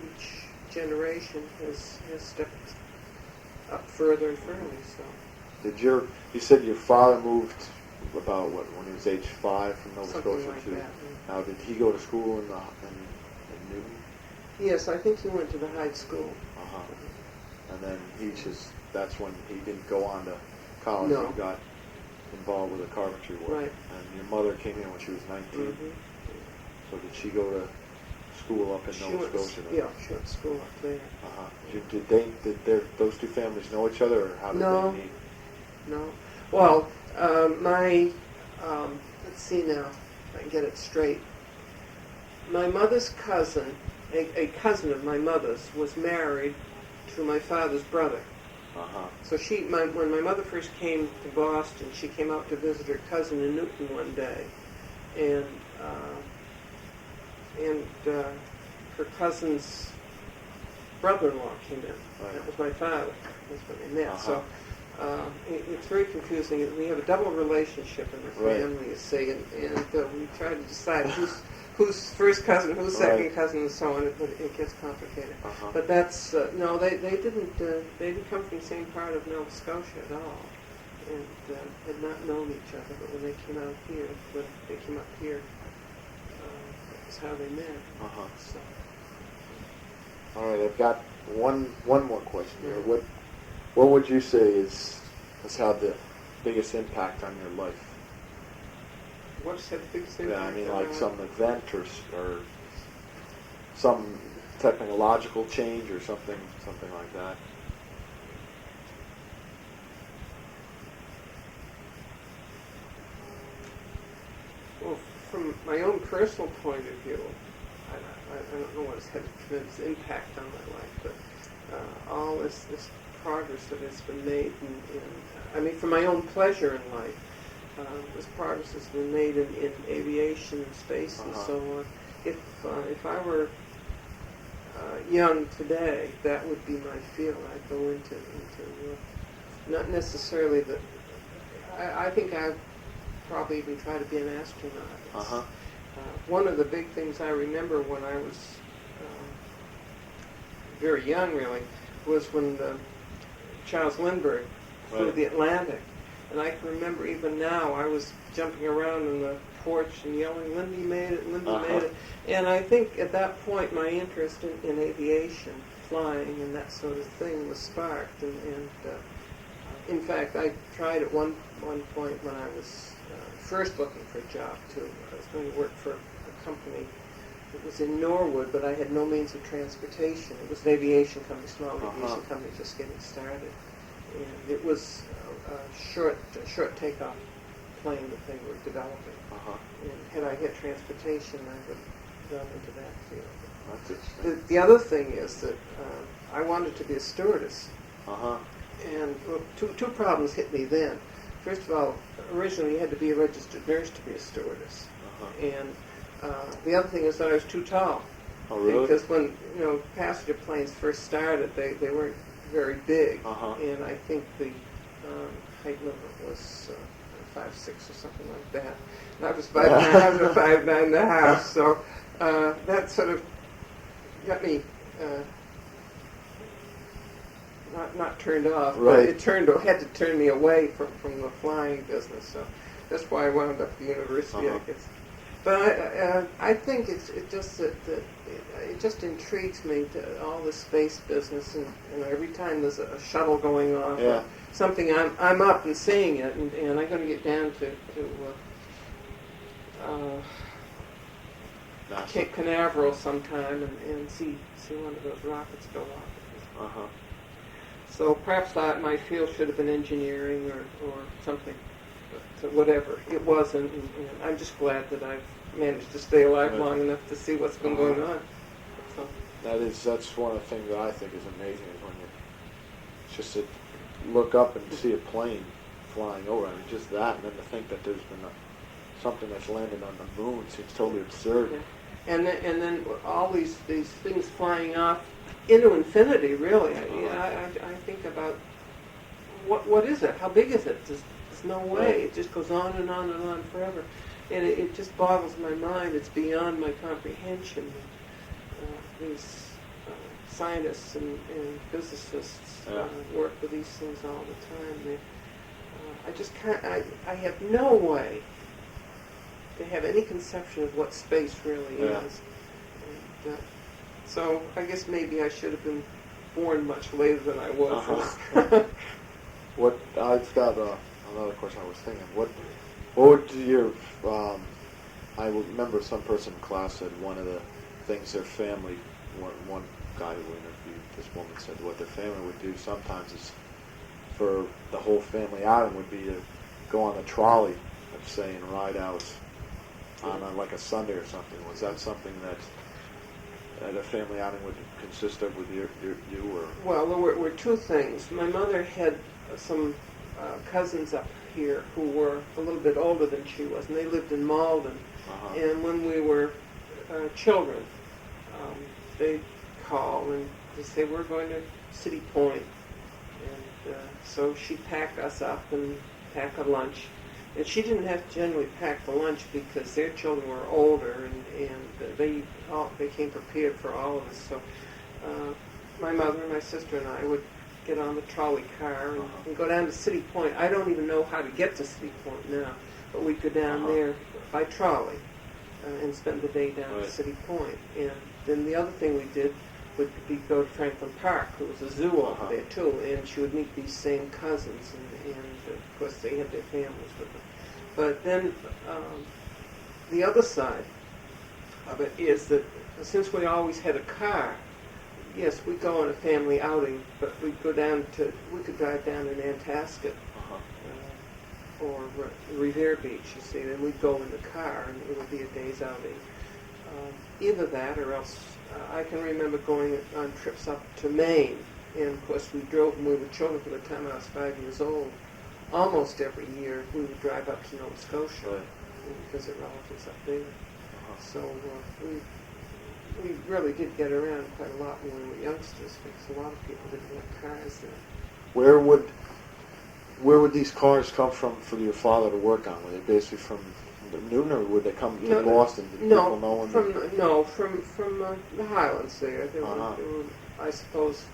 each generation has stepped up further and further. So, you said your father moved about when he was age 5 from Nova Scotia like to. That, Now, did he go to school in Newton? Yes, I think he went to the high school. And then that's when he didn't go on to college. No. He got involved with the carpentry work. Right. And your mother came in when she was 19. Mm-hmm. So did she go to school up in Nova Scotia? Yeah, she went to school up there. Did those two families know each other, or how did they meet? No. Well, let's see now if I can get it straight. My mother's cousin, a cousin of my mother's, was married to my father's brother. So when my mother first came to Boston, she came out to visit her cousin in Newton one day, and her cousin's brother-in-law came in. Right. That was my father. That's when they met. So it's very confusing. We have a double relationship in the family, you see, and we try to decide who's first cousin, who's second cousin, and so on. It gets complicated. But that's no, they didn't come from the same part of Nova Scotia at all, and had not known each other. But when they came out here, that's how they met. So. All right, I've got one more question here. What would you say has had the biggest impact on your life? What's that big thing? Yeah, I mean, like some event or some technological change or something like that. Well, from my own personal point of view, I don't know what's had a tremendous impact on my life, but all this progress that has been made I mean, for my own pleasure in life, this progress has been made in aviation and space and so on. If I were young today, that would be my field. I'd go into not necessarily I think I'd probably even try to be an astronaut. One of the big things I remember when I was very young, really, was when Charles Lindbergh flew the Atlantic. And I can remember even now, I was jumping around in the porch and yelling, "Lindy made it, Lindy made it." And I think at that point my interest in aviation, flying and that sort of thing was sparked. And in fact, I tried at one point when I was first looking for a job too. I was going to work for a company that was in Norwood, but I had no means of transportation. It was an aviation company, small aviation company just getting started. And it was a short takeoff plane that they were developing. And had I had transportation, I would have gone into that field. That's interesting. The other thing is that I wanted to be a stewardess. And two problems hit me then. First of all, originally you had to be a registered nurse to be a stewardess. And the other thing is that I was too tall. Oh, really? Because when passenger planes first started, they weren't very big. And I think the height limit was 5'6" or something like that. And I was 5'9", or 5'9.5". So that sort of got me not turned off, but it had to turn me away from the flying business. So that's why I wound up at the university, I guess. But I think it's just that it just intrigues me to all the space business, and every time there's a shuttle going off, or something, I'm up and seeing it, and I'm going to get down to Cape Canaveral sometime and see one of those rockets go off. So perhaps my field should have been engineering or something, but whatever it wasn't. And I'm just glad that I've managed to stay alive long enough to see what's been going on. So. That's one of the things that I think is amazing is when you just to look up and see a plane flying over. I mean, just that, and then to think that there's been something that's landed on the moon seems totally absurd. Yeah. And then all these things flying off into infinity, really. I think about what is it? How big is it? There's no way. It just goes on and on and on forever. And it just boggles my mind. It's beyond my comprehension. These scientists and physicists work with these things all the time. I just can't. I have no way to have any conception of what space really is. And, so I guess maybe I should have been born much later than I was. What I've got another question I was thinking. What would your I remember some person in class said one of the things their family, one guy who interviewed this woman said what their family would do sometimes is for the whole family outing would be to go on the trolley, let's say, and ride out on like a Sunday or something. Was that something that a family outing would consist of with you or? Well, there were two things. My mother had some cousins up here who were a little bit older than she was, and they lived in Malden. And when we were children, they'd call and they'd say, "We're going to City Point." And so she'd pack us up and pack a lunch. And she didn't have to generally pack the lunch because their children were older and they came prepared for all of us. So my mother and my sister and I would get on the trolley car and go down to City Point. I don't even know how to get to City Point now, but we'd go down there by trolley and spend the day down at City Point. And then the other thing we did would go to Franklin Park. There was a zoo over there too, and she would meet these same cousins, and of course they had their families with them. But then the other side of it is that since we always had a car, yes, we'd go on a family outing, but we could drive down in Nantasket or Revere Beach, you see, and we'd go in the car, and it would be a day's outing. Either that, or else I can remember going on trips up to Maine, and of course we drove when we were children. From the time I was 5 years old, almost every year we would drive up to Nova Scotia and visit relatives up there. So we really did get around quite a lot when we were youngsters, because a lot of people didn't have cars then. Where would these cars come from for your father to work on? Were they basically from Newton, or would they come to Boston? Did people know from the Highlands there. There were, I suppose,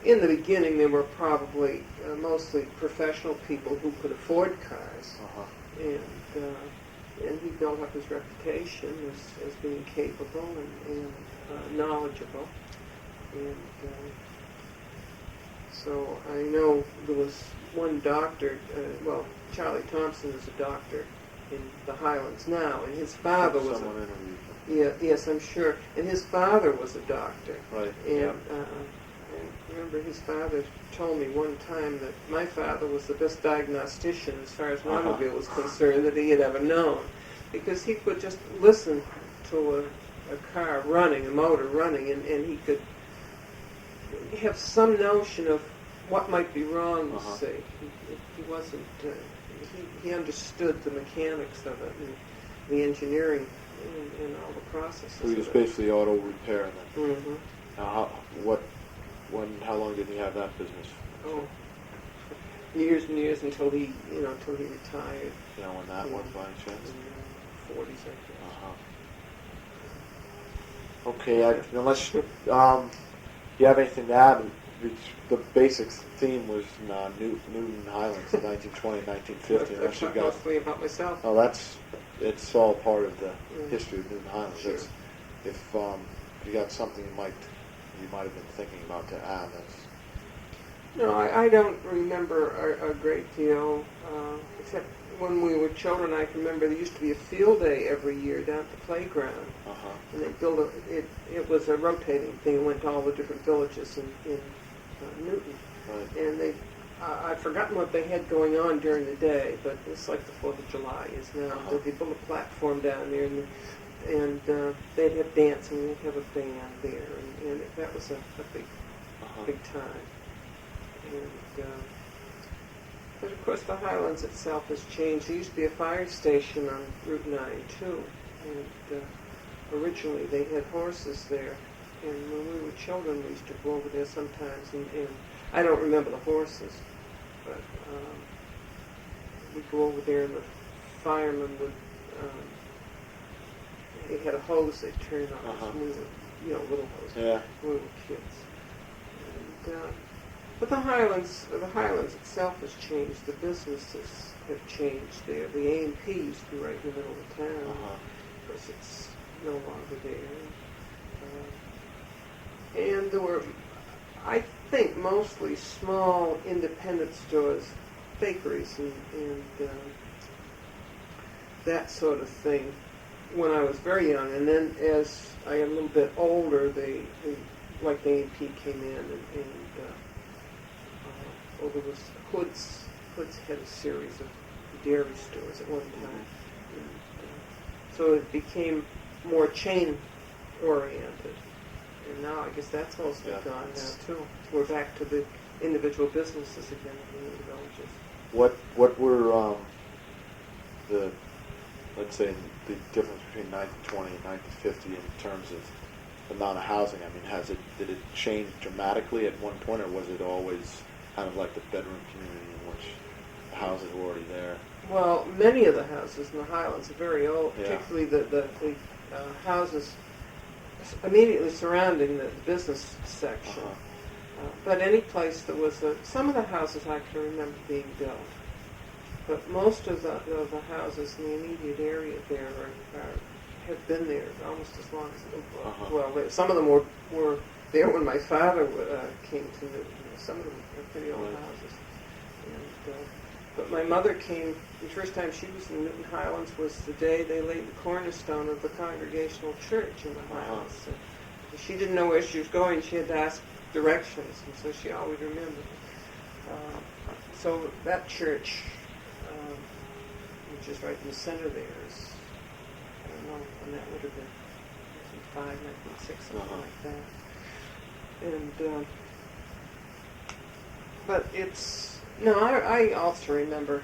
in the beginning there were probably mostly professional people who could afford cars, and he built up his reputation as being capable and knowledgeable. And so I know there was one doctor, Charlie Thompson is a doctor in the Highlands now, and his father was yes, I'm sure, and his father was a doctor. Right. And I remember his father told me one time that my father was the best diagnostician as far as an automobile was concerned that he had ever known, because he could just listen to a car running, a motor running, and he could have some notion of what might be wrong, you see. He wasn't, he understood the mechanics of it and the engineering and all the processes. So he was basically auto repair then. Mm-hmm. Now, how long did he have that business? Oh, years and years until he retired. You know when that was, by any chance? In the 40s, I guess. Okay, unless you have anything to add, the basic theme was Newton Highlands, 1920, 1950. That's not mostly about myself. Oh, it's all part of the history of Newton Highlands. Sure. If you got something you might have been thinking about to add, that's... No, I don't remember a great deal, except when we were children. I can remember there used to be a field day every year down at the playground. And they built it was a rotating thing. It went to all the different villages in Newton. Right. And I've forgotten what they had going on during the day, but it's like the 4th of July is now. They built a platform down there, and they'd have dancing, and they'd have a band there, and that was a big time. And but of course the Highlands itself has changed. There used to be a fire station on Route 9 too, and originally they had horses there, and when we were children we used to go over there sometimes, and I don't remember the horses, but we'd go over there and the firemen would, they had a hose they'd turn on, when we were, little hose, when we were kids. And, but the Highlands itself has changed. The businesses have changed there. The A&P used to be right in the middle of town. Of course, it's no longer there. And there were, I think, mostly small independent stores, bakeries, and that sort of thing when I was very young. And then as I got a little bit older, they like the A&P came in, and there was Hood's had a series of dairy stores at one time. And, so it became more chain oriented. And now I guess that's mostly gone now too. We're back to the individual businesses again in the villages. What were let's say the difference between 1920 and 1950 in terms of the amount of housing? I mean, did it change dramatically at one point, or was it always kind of like the bedroom community in which the houses were already there? Well, many of the houses in the Highlands are very old, particularly the houses immediately surrounding the business section. But any place that was some of the houses I can remember being built, but most of the houses in the immediate area there have been there almost as long as, Uh-huh. some of them were there when my father came to Newton. Some of them were pretty old Right. houses. And, but my mother came, the first time she was in Newton Highlands was the day they laid the cornerstone of the Congregational Church in the Highlands. Uh-huh. And she didn't know where she was going. She had to ask directions, and so she always remembered. So that church, which is right in the center there, is, I don't know when that would have been, 1905, 1906, something Uh-huh. like that. And, but it's, no, I also remember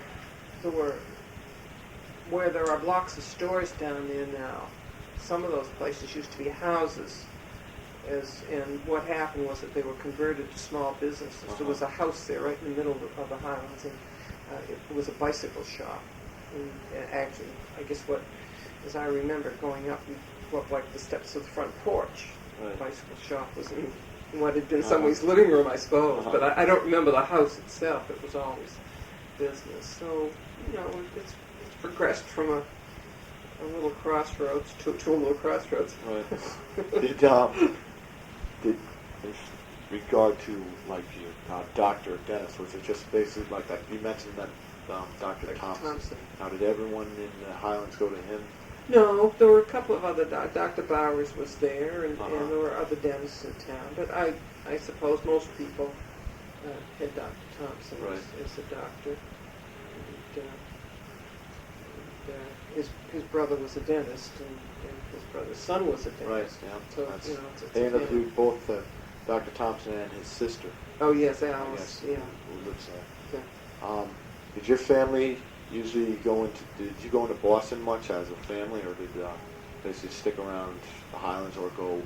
where there are blocks of stores down there now, some of those places used to be houses. And what happened was that they were converted to small businesses. Uh-huh. There was a house there right in the middle of the Highlands, and it was a bicycle shop. And actually, I guess as I remember growing up, we go up like the steps of the front porch. Right. The bicycle shop was in what had been Uh-huh. somebody's living room, I suppose. Uh-huh. But I don't remember the house itself. It was always business. So, it's progressed from a little crossroads to a little crossroads. Right. Did, in regard to like your doctor or dentist, was it just basically like that? You mentioned that Dr. Thompson. Now, did everyone in the Highlands go to him? No, there were a couple of other Dr. Bowers was there, and Uh-huh. there were other dentists in town. But I suppose most people had Dr. Thompson as a doctor. And his brother was a dentist, and his brother's son was a dentist. Right. Yeah. So That's, it's they a family. interviewed both Dr. Thompson and his sister. Oh yes, I Alice. guess, Yeah. who lives there. Yeah. Did your family usually did you go into Boston much as a family, or did they just stick around the Highlands or go,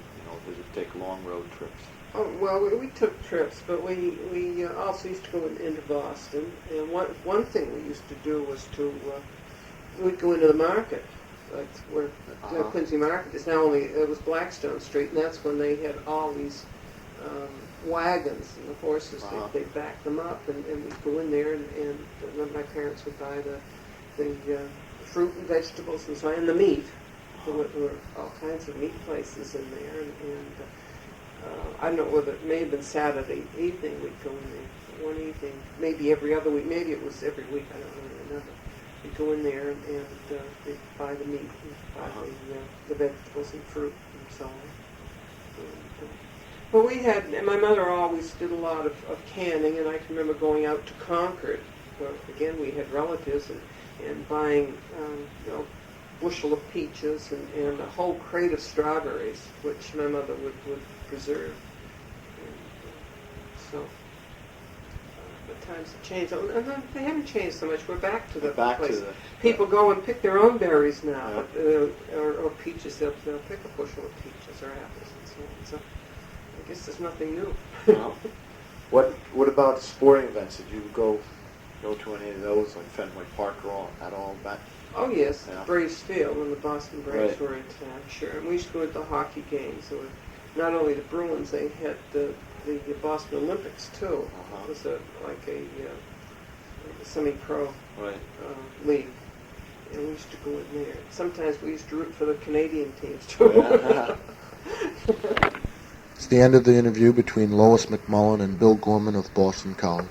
visit, take long road trips? Oh, well, we took trips, but we also used to go into Boston. And one thing we used to do was we'd go into the market, like where Uh-huh. Quincy Market is now. It was Blackstone Street, and that's when they had all these wagons and the horses. Uh-huh. They backed them up, and we'd go in there, and then my parents would buy the fruit and vegetables and so on, and the meat. There were all kinds of meat places in there, and I don't know whether it may have been Saturday evening we'd go in there. One evening, maybe every other week, maybe it was every week, I don't really remember. We'd go in there and they'd buy the meat and buy Uh-huh. the vegetables and fruit and so on. But and my mother always did a lot of canning, and I can remember going out to Concord, where again we had relatives, and buying bushel of peaches and a whole crate of strawberries, which my mother would preserve. So the times have changed. And they haven't changed so much. We're back to the place. People go and pick their own berries now, or peaches. They'll pick a bushel of peaches or apples and so on. So I guess there's nothing new. Well, what about sporting events? Did you go to any of those, like Fenway Park or at all that? Oh yes, Yeah. Braves Field when the Boston Braves Right. were in town, sure. And we used to go to the hockey games. There were not only the Bruins, they had the Boston Olympics too. Uh-huh. It was like a semi-pro Right. league, and we used to go in there. Sometimes we used to root for the Canadian teams too. Yeah. It's the end of the interview between Lois McMullin and Bill Gorman of Boston College.